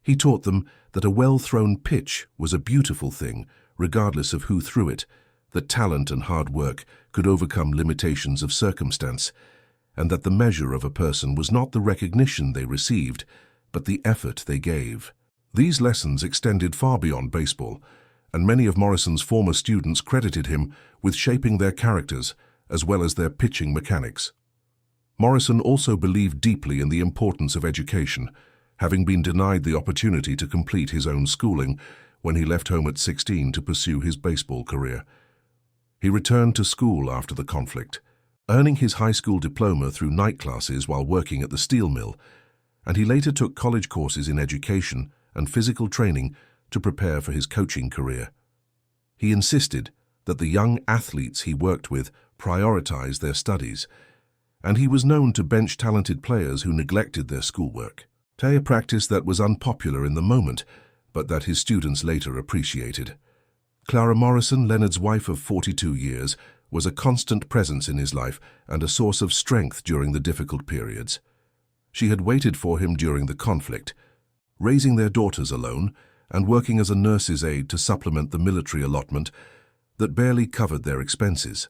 He taught them that a well-thrown pitch was a beautiful thing, regardless of who threw it, that talent and hard work could overcome limitations of circumstance, and that the measure of a person was not the recognition they received, but the effort they gave. These lessons extended far beyond baseball, and many of Morrison's former students credited him with shaping their characters as well as their pitching mechanics. Morrison also believed deeply in the importance of education, having been denied the opportunity to complete his own schooling when he left home at 16 to pursue his baseball career. He returned to school after the conflict, earning his high school diploma through night classes while working at the steel mill, and he later took college courses in education and physical training to prepare for his coaching career. He insisted that the young athletes he worked with prioritize their studies, and he was known to bench talented players who neglected their schoolwork, a practice that was unpopular in the moment, but that his students later appreciated. Clara Morrison, Leonard's wife of 42 years, was a constant presence in his life and a source of strength during the difficult periods. She had waited for him during the conflict, raising their daughters alone and working as a nurse's aide to supplement the military allotment that barely covered their expenses.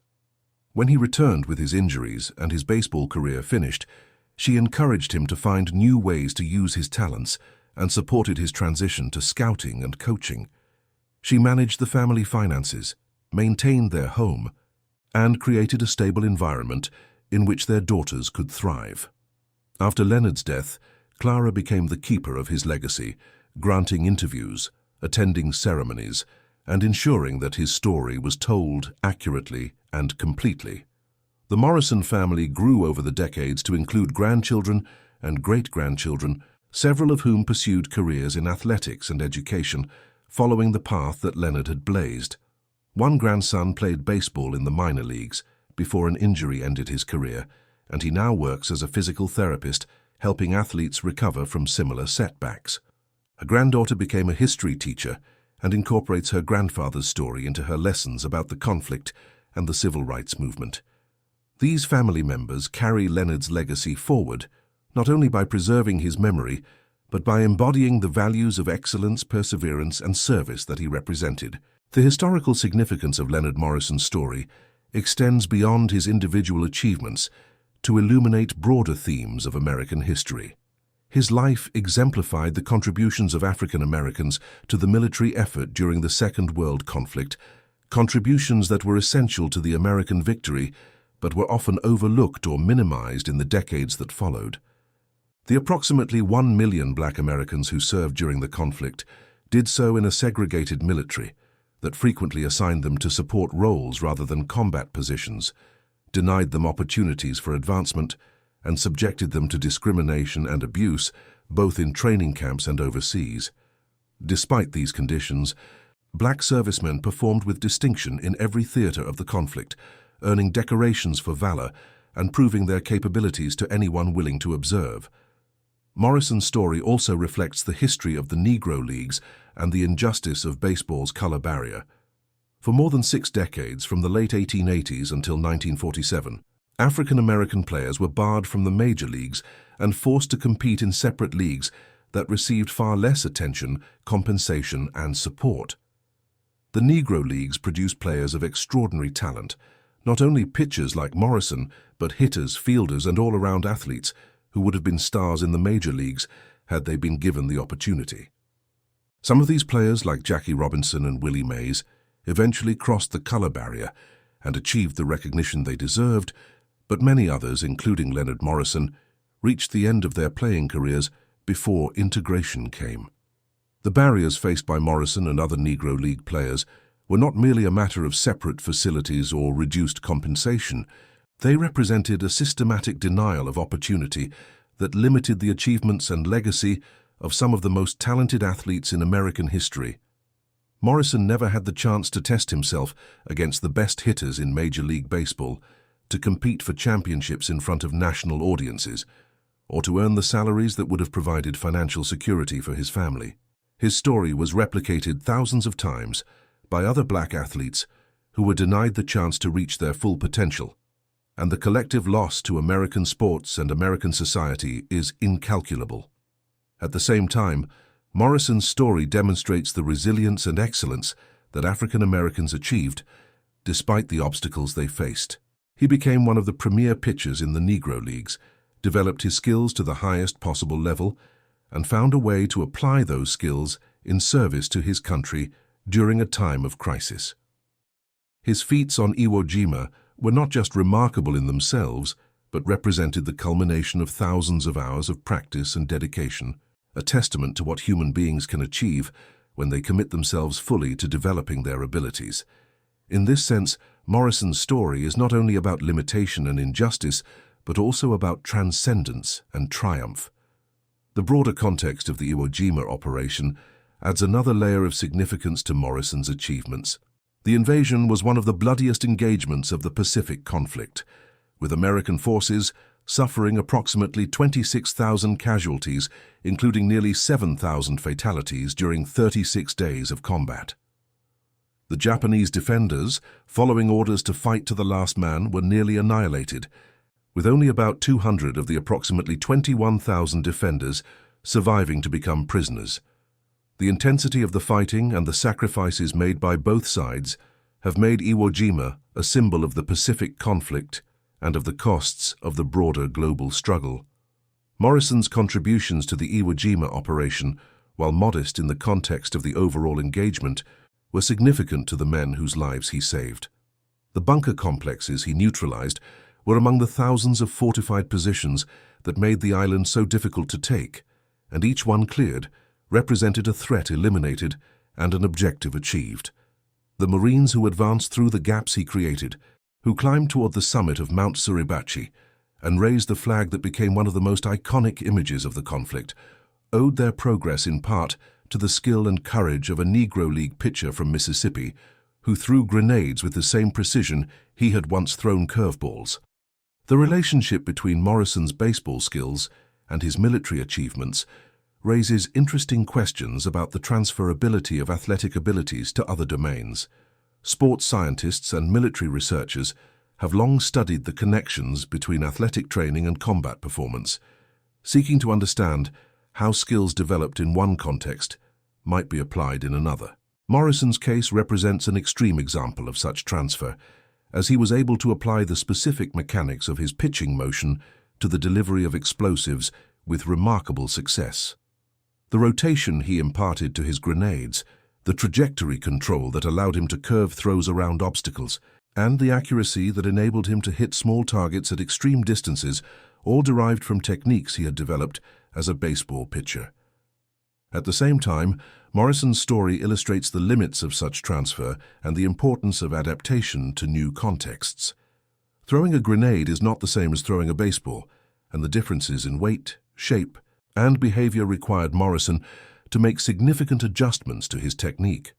When he returned with his injuries and his baseball career finished, she encouraged him to find new ways to use his talents and supported his transition to scouting and coaching. She managed the family finances, maintained their home, and created a stable environment in which their daughters could thrive. After Leonard's death, Clara became the keeper of his legacy, granting interviews, attending ceremonies, and ensuring that his story was told accurately and completely. The Morrison family grew over the decades to include grandchildren and great-grandchildren, several of whom pursued careers in athletics and education, following the path that Leonard had blazed. One grandson played baseball in the minor leagues before an injury ended his career, and he now works as a physical therapist, helping athletes recover from similar setbacks. A granddaughter became a history teacher and incorporates her grandfather's story into her lessons about the conflict and the civil rights movement. These family members carry Leonard's legacy forward, not only by preserving his memory, but by embodying the values of excellence, perseverance, and service that he represented. The historical significance of Leonard Morrison's story extends beyond his individual achievements to illuminate broader themes of American history. His life exemplified the contributions of African Americans to the military effort during the Second World Conflict, contributions that were essential to the American victory but were often overlooked or minimized in the decades that followed. The approximately 1 million Black Americans who served during the conflict did so in a segregated military that frequently assigned them to support roles rather than combat positions, denied them opportunities for advancement, and subjected them to discrimination and abuse, both in training camps and overseas. Despite these conditions, Black servicemen performed with distinction in every theater of the conflict, earning decorations for valor and proving their capabilities to anyone willing to observe. Morrison's story also reflects the history of the Negro Leagues and the injustice of baseball's color barrier. For more than 6 decades, from the late 1880s until 1947, African American players were barred from the major leagues and forced to compete in separate leagues that received far less attention, compensation, and support. The Negro Leagues produced players of extraordinary talent, not only pitchers like Morrison, but hitters, fielders, and all-around athletes who would have been stars in the major leagues had they been given the opportunity. Some of these players, like Jackie Robinson and Willie Mays, eventually crossed the color barrier and achieved the recognition they deserved, but many others, including Leonard Morrison, reached the end of their playing careers before integration came. The barriers faced by Morrison and other Negro League players were not merely a matter of separate facilities or reduced compensation. They represented a systematic denial of opportunity that limited the achievements and legacy of some of the most talented athletes in American history. Morrison never had the chance to test himself against the best hitters in Major League Baseball, to compete for championships in front of national audiences, or to earn the salaries that would have provided financial security for his family. His story was replicated thousands of times by other black athletes who were denied the chance to reach their full potential, and the collective loss to American sports and American society is incalculable. At the same time, Morrison's story demonstrates the resilience and excellence that African Americans achieved despite the obstacles they faced. He became one of the premier pitchers in the Negro leagues, developed his skills to the highest possible level, and found a way to apply those skills in service to his country during a time of crisis. His feats on Iwo Jima were not just remarkable in themselves, but represented the culmination of thousands of hours of practice and dedication, a testament to what human beings can achieve when they commit themselves fully to developing their abilities. In this sense, Morrison's story is not only about limitation and injustice, but also about transcendence and triumph. The broader context of the Iwo Jima operation adds another layer of significance to Morrison's achievements. The invasion was one of the bloodiest engagements of the Pacific conflict, with American forces suffering approximately 26,000 casualties, including nearly 7,000 fatalities during 36 days of combat. The Japanese defenders, following orders to fight to the last man, were nearly annihilated, with only about 200 of the approximately 21,000 defenders surviving to become prisoners. The intensity of the fighting and the sacrifices made by both sides have made Iwo Jima a symbol of the Pacific conflict and of the costs of the broader global struggle. Morrison's contributions to the Iwo Jima operation, while modest in the context of the overall engagement, were significant to the men whose lives he saved. The bunker complexes he neutralized were among the thousands of fortified positions that made the island so difficult to take, and each one cleared represented a threat eliminated and an objective achieved. The Marines who advanced through the gaps he created, who climbed toward the summit of Mount Suribachi and raised the flag that became one of the most iconic images of the conflict, owed their progress in part to the skill and courage of a Negro League pitcher from Mississippi who threw grenades with the same precision he had once thrown curveballs. The relationship between Morrison's baseball skills and his military achievements raises interesting questions about the transferability of athletic abilities to other domains. Sports scientists and military researchers have long studied the connections between athletic training and combat performance, seeking to understand how skills developed in one context might be applied in another. Morrison's case represents an extreme example of such transfer, as he was able to apply the specific mechanics of his pitching motion to the delivery of explosives with remarkable success. The rotation he imparted to his grenades, the trajectory control that allowed him to curve throws around obstacles, and the accuracy that enabled him to hit small targets at extreme distances, all derived from techniques he had developed as a baseball pitcher. At the same time, Morrison's story illustrates the limits of such transfer and the importance of adaptation to new contexts. Throwing a grenade is not the same as throwing a baseball, and the differences in weight, shape, and behavior required Morrison to make significant adjustments to his technique.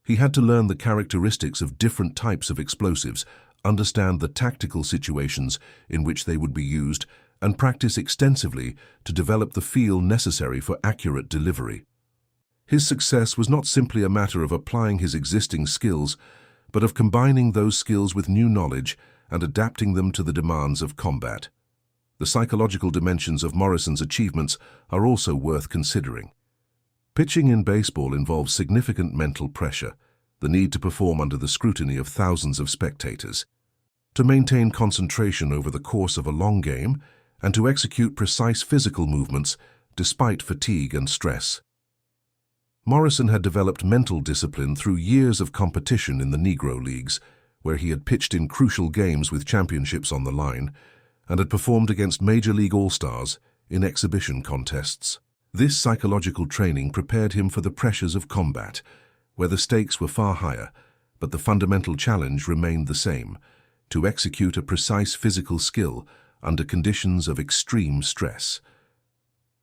He had to learn the characteristics of different types of explosives, understand the tactical situations in which they would be used, and practice extensively to develop the feel necessary for accurate delivery. His success was not simply a matter of applying his existing skills, but of combining those skills with new knowledge and adapting them to the demands of combat. The psychological dimensions of Morrison's achievements are also worth considering. Pitching in baseball involves significant mental pressure, the need to perform under the scrutiny of thousands of spectators, to maintain concentration over the course of a long game, and to execute precise physical movements despite fatigue and stress. Morrison had developed mental discipline through years of competition in the Negro leagues, where he had pitched in crucial games with championships on the line, and had performed against Major League All-Stars in exhibition contests. This psychological training prepared him for the pressures of combat, where the stakes were far higher, but the fundamental challenge remained the same: to execute a precise physical skill under conditions of extreme stress.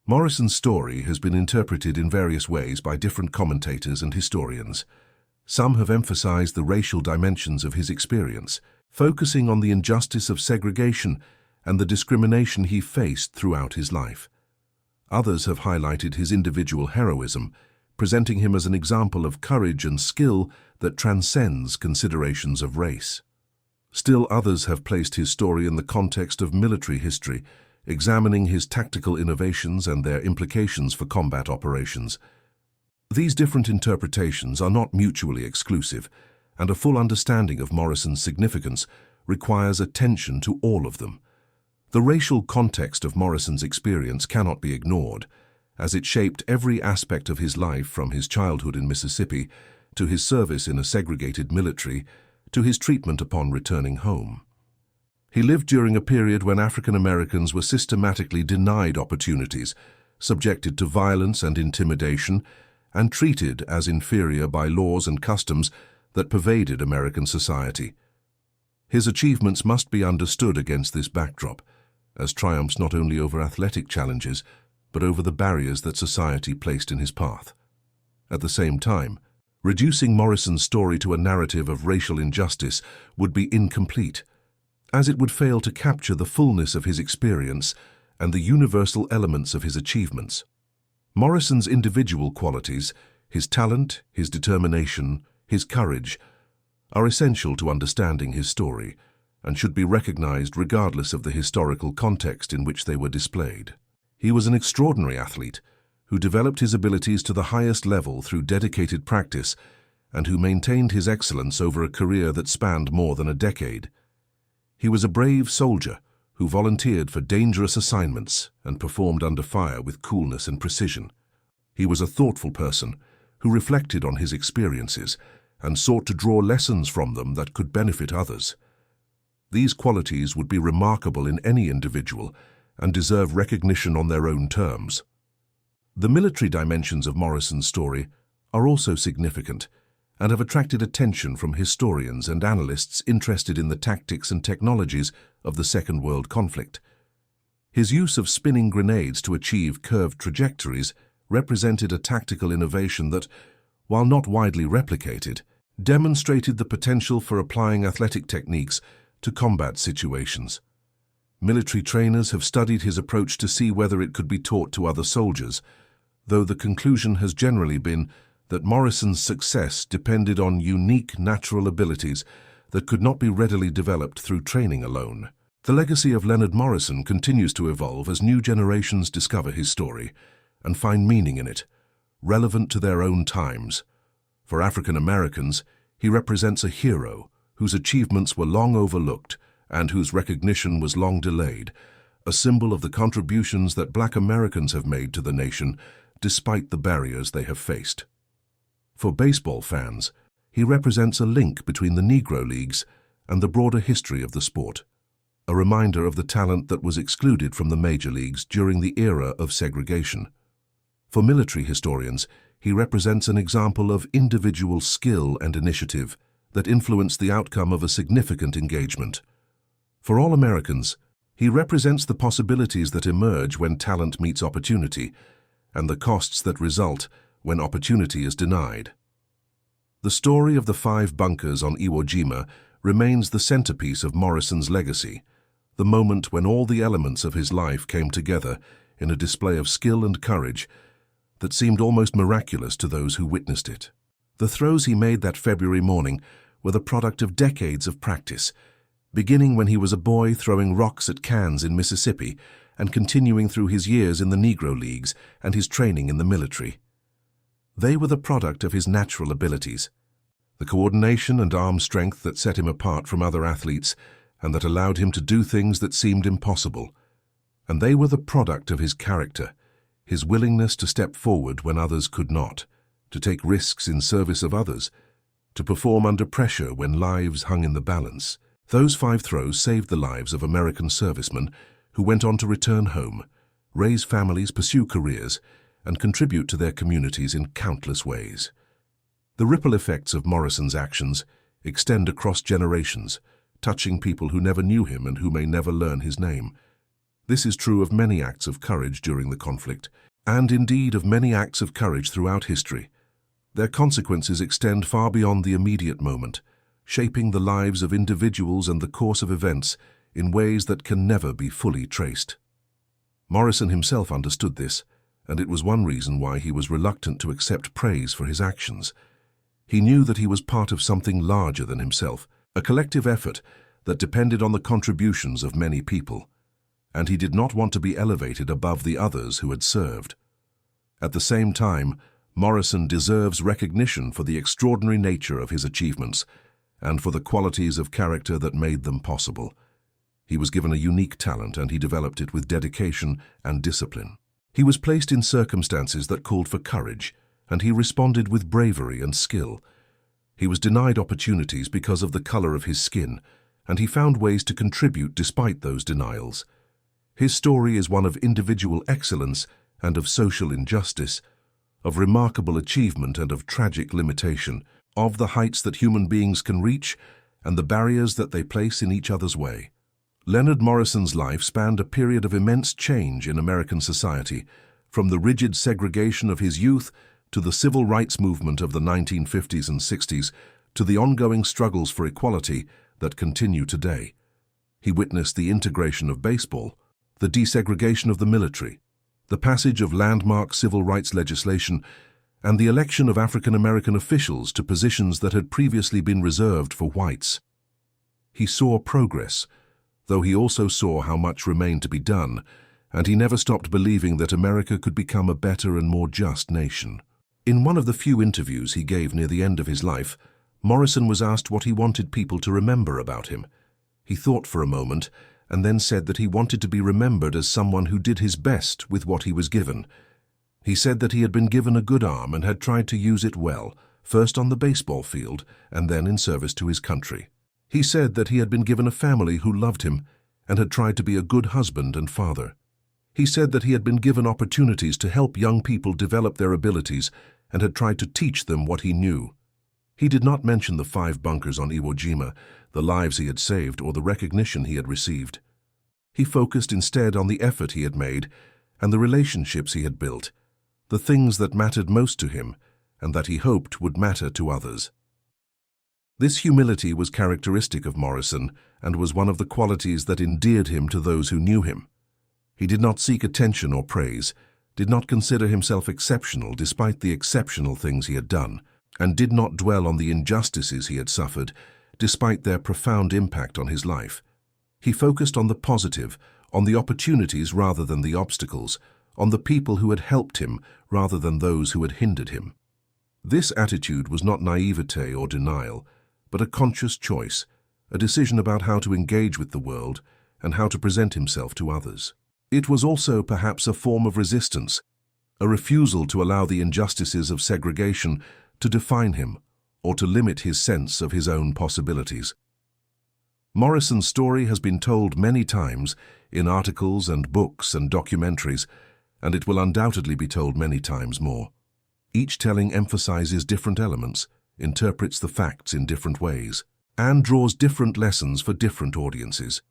Morrison's story has been interpreted in various ways by different commentators and historians. Some have emphasized the racial dimensions of his experience, focusing on the injustice of segregation and the discrimination he faced throughout his life. Others have highlighted his individual heroism, presenting him as an example of courage and skill that transcends considerations of race. Still others have placed his story in the context of military history, examining his tactical innovations and their implications for combat operations. These different interpretations are not mutually exclusive, and a full understanding of Morrison's significance requires attention to all of them. The racial context of Morrison's experience cannot be ignored, as it shaped every aspect of his life from his childhood in Mississippi to his service in a segregated military to his treatment upon returning home. He lived during a period when African Americans were systematically denied opportunities, subjected to violence and intimidation, and treated as inferior by laws and customs that pervaded American society. His achievements must be understood against this backdrop, as triumphs not only over athletic challenges, but over the barriers that society placed in his path. At the same time, reducing Morrison's story to a narrative of racial injustice would be incomplete, as it would fail to capture the fullness of his experience and the universal elements of his achievements. Morrison's individual qualities, his talent, his determination, his courage, are essential to understanding his story and should be recognized regardless of the historical context in which they were displayed. He was an extraordinary athlete who developed his abilities to the highest level through dedicated practice and who maintained his excellence over a career that spanned more than a decade. He was a brave soldier who volunteered for dangerous assignments and performed under fire with coolness and precision. He was a thoughtful person who reflected on his experiences and sought to draw lessons from them that could benefit others. These qualities would be remarkable in any individual and deserve recognition on their own terms. The military dimensions of Morrison's story are also significant and have attracted attention from historians and analysts interested in the tactics and technologies of the Second World Conflict. His use of spinning grenades to achieve curved trajectories represented a tactical innovation that, while not widely replicated, demonstrated the potential for applying athletic techniques to combat situations. Military trainers have studied his approach to see whether it could be taught to other soldiers, though the conclusion has generally been that Morrison's success depended on unique natural abilities that could not be readily developed through training alone. The legacy of Leonard Morrison continues to evolve as new generations discover his story and find meaning in it, relevant to their own times. For African Americans, he represents a hero whose achievements were long overlooked and whose recognition was long delayed, a symbol of the contributions that Black Americans have made to the nation despite the barriers they have faced. For baseball fans, he represents a link between the Negro Leagues and the broader history of the sport, a reminder of the talent that was excluded from the major leagues during the era of segregation. For military historians, he represents an example of individual skill and initiative that influenced the outcome of a significant engagement. For all Americans, he represents the possibilities that emerge when talent meets opportunity and the costs that result when opportunity is denied. The story of the 5 bunkers on Iwo Jima remains the centerpiece of Morrison's legacy, the moment when all the elements of his life came together in a display of skill and courage that seemed almost miraculous to those who witnessed it. The throws he made that February morning were the product of decades of practice, beginning when he was a boy throwing rocks at cans in Mississippi and continuing through his years in the Negro Leagues and his training in the military. They were the product of his natural abilities, the coordination and arm strength that set him apart from other athletes and that allowed him to do things that seemed impossible. And they were the product of his character, his willingness to step forward when others could not, to take risks in service of others, to perform under pressure when lives hung in the balance. Those 5 throws saved the lives of American servicemen who went on to return home, raise families, pursue careers, and contribute to their communities in countless ways. The ripple effects of Morrison's actions extend across generations, touching people who never knew him and who may never learn his name. This is true of many acts of courage during the conflict, and indeed of many acts of courage throughout history. Their consequences extend far beyond the immediate moment, shaping the lives of individuals and the course of events in ways that can never be fully traced. Morrison himself understood this, and it was one reason why he was reluctant to accept praise for his actions. He knew that he was part of something larger than himself, a collective effort that depended on the contributions of many people, and he did not want to be elevated above the others who had served. At the same time, Morrison deserves recognition for the extraordinary nature of his achievements and for the qualities of character that made them possible. He was given a unique talent, and he developed it with dedication and discipline. He was placed in circumstances that called for courage, and he responded with bravery and skill. He was denied opportunities because of the color of his skin, and he found ways to contribute despite those denials. His story is one of individual excellence and of social injustice, of remarkable achievement and of tragic limitation, of the heights that human beings can reach and the barriers that they place in each other's way. Leonard Morrison's life spanned a period of immense change in American society, from the rigid segregation of his youth to the civil rights movement of the 1950s and 60s, to the ongoing struggles for equality that continue today. He witnessed the integration of baseball, the desegregation of the military, the passage of landmark civil rights legislation, and the election of African American officials to positions that had previously been reserved for whites. He saw progress, though he also saw how much remained to be done, and he never stopped believing that America could become a better and more just nation. In one of the few interviews he gave near the end of his life, Morrison was asked what he wanted people to remember about him. He thought for a moment and then said that he wanted to be remembered as someone who did his best with what he was given. He said that he had been given a good arm and had tried to use it well, first on the baseball field and then in service to his country. He said that he had been given a family who loved him and had tried to be a good husband and father. He said that he had been given opportunities to help young people develop their abilities and had tried to teach them what he knew. He did not mention the 5 bunkers on Iwo Jima, the lives he had saved, or the recognition he had received. He focused instead on the effort he had made and the relationships he had built, the things that mattered most to him and that he hoped would matter to others. This humility was characteristic of Morrison and was one of the qualities that endeared him to those who knew him. He did not seek attention or praise, did not consider himself exceptional despite the exceptional things he had done, and did not dwell on the injustices he had suffered despite their profound impact on his life. He focused on the positive, on the opportunities rather than the obstacles, on the people who had helped him rather than those who had hindered him. This attitude was not naivete or denial, but a conscious choice, a decision about how to engage with the world and how to present himself to others. It was also perhaps a form of resistance, a refusal to allow the injustices of segregation to define him or to limit his sense of his own possibilities. Morrison's story has been told many times in articles and books and documentaries, and it will undoubtedly be told many times more. Each telling emphasizes different elements, interprets the facts in different ways, and draws different lessons for different audiences.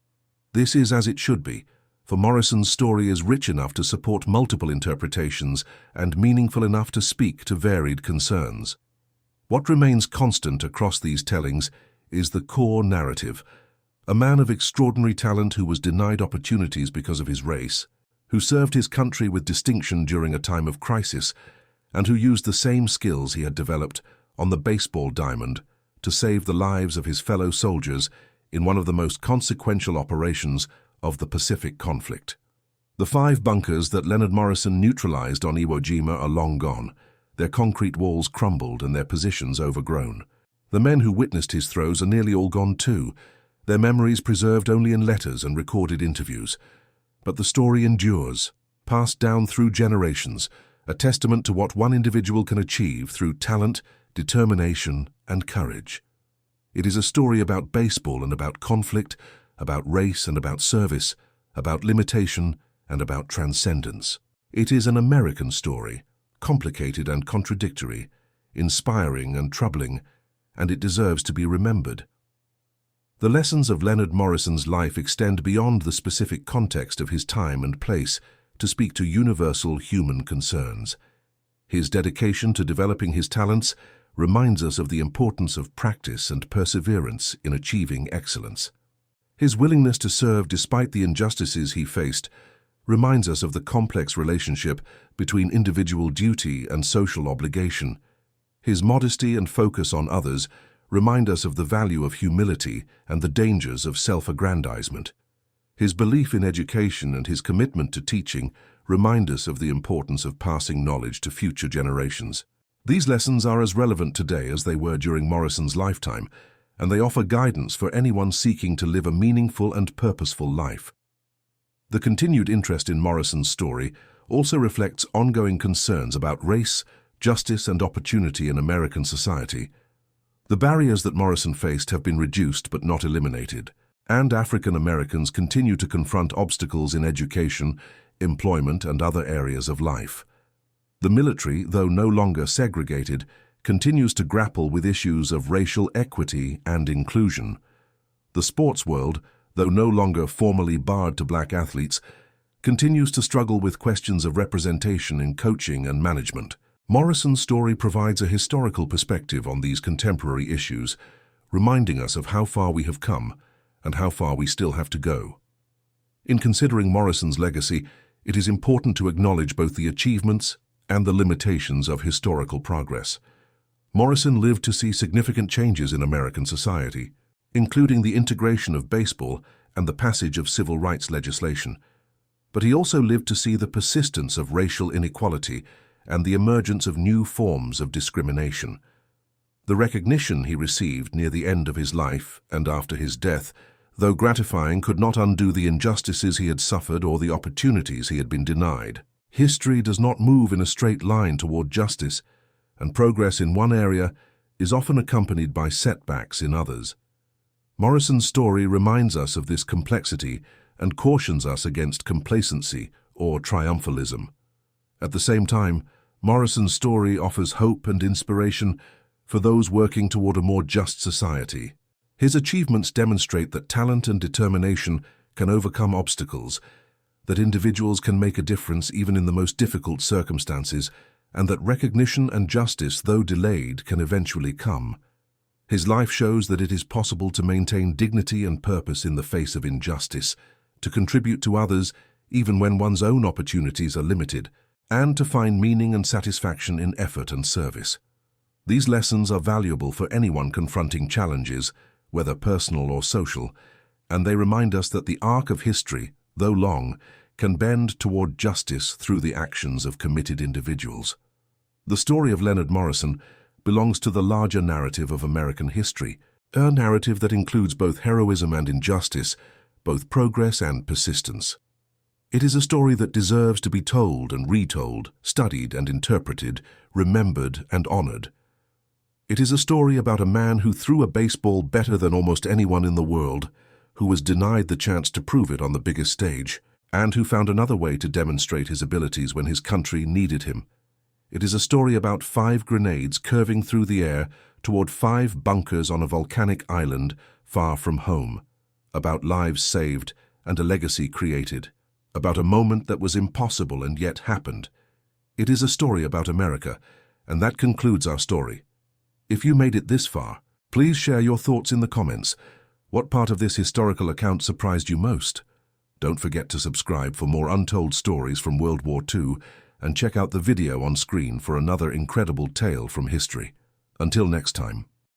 This is as it should be, for Morrison's story is rich enough to support multiple interpretations and meaningful enough to speak to varied concerns. What remains constant across these tellings is the core narrative: a man of extraordinary talent who was denied opportunities because of his race, who served his country with distinction during a time of crisis, and who used the same skills he had developed on the baseball diamond to save the lives of his fellow soldiers in one of the most consequential operations of the Pacific conflict. The 5 bunkers that Leonard Morrison neutralized on Iwo Jima are long gone, their concrete walls crumbled and their positions overgrown. The men who witnessed his throws are nearly all gone too, their memories preserved only in letters and recorded interviews. But the story endures, passed down through generations, a testament to what one individual can achieve through talent, determination, and courage. It is a story about baseball and about conflict, about race and about service, about limitation and about transcendence. It is an American story, complicated and contradictory, inspiring and troubling, and it deserves to be remembered. The lessons of Leonard Morrison's life extend beyond the specific context of his time and place to speak to universal human concerns. His dedication to developing his talents reminds us of the importance of practice and perseverance in achieving excellence. His willingness to serve despite the injustices he faced reminds us of the complex relationship between individual duty and social obligation. His modesty and focus on others remind us of the value of humility and the dangers of self-aggrandizement. His belief in education and his commitment to teaching remind us of the importance of passing knowledge to future generations. These lessons are as relevant today as they were during Morrison's lifetime, and they offer guidance for anyone seeking to live a meaningful and purposeful life. The continued interest in Morrison's story also reflects ongoing concerns about race, justice, and opportunity in American society. The barriers that Morrison faced have been reduced but not eliminated, and African Americans continue to confront obstacles in education, employment, and other areas of life. The military, though no longer segregated, continues to grapple with issues of racial equity and inclusion. The sports world, though no longer formally barred to black athletes, continues to struggle with questions of representation in coaching and management. Morrison's story provides a historical perspective on these contemporary issues, reminding us of how far we have come and how far we still have to go. In considering Morrison's legacy, it is important to acknowledge both the achievements and the limitations of historical progress. Morrison lived to see significant changes in American society, including the integration of baseball and the passage of civil rights legislation. But he also lived to see the persistence of racial inequality and the emergence of new forms of discrimination. The recognition he received near the end of his life and after his death, though gratifying, could not undo the injustices he had suffered or the opportunities he had been denied. History does not move in a straight line toward justice, and progress in one area is often accompanied by setbacks in others. Morrison's story reminds us of this complexity and cautions us against complacency or triumphalism. At the same time, Morrison's story offers hope and inspiration for those working toward a more just society. His achievements demonstrate that talent and determination can overcome obstacles, that individuals can make a difference even in the most difficult circumstances, and that recognition and justice, though delayed, can eventually come. His life shows that it is possible to maintain dignity and purpose in the face of injustice, to contribute to others even when one's own opportunities are limited, and to find meaning and satisfaction in effort and service. These lessons are valuable for anyone confronting challenges, whether personal or social, and they remind us that the arc of history, though long, can bend toward justice through the actions of committed individuals. The story of Leonard Morrison belongs to the larger narrative of American history, a narrative that includes both heroism and injustice, both progress and persistence. It is a story that deserves to be told and retold, studied and interpreted, remembered and honored. It is a story about a man who threw a baseball better than almost anyone in the world, who was denied the chance to prove it on the biggest stage, and who found another way to demonstrate his abilities when his country needed him. It is a story about 5 grenades curving through the air toward 5 bunkers on a volcanic island far from home, about lives saved and a legacy created, about a moment that was impossible and yet happened. It is a story about America, and that concludes our story. If you made it this far, please share your thoughts in the comments. What part of this historical account surprised you most? Don't forget to subscribe for more untold stories from World War II, and check out the video on screen for another incredible tale from history. Until next time.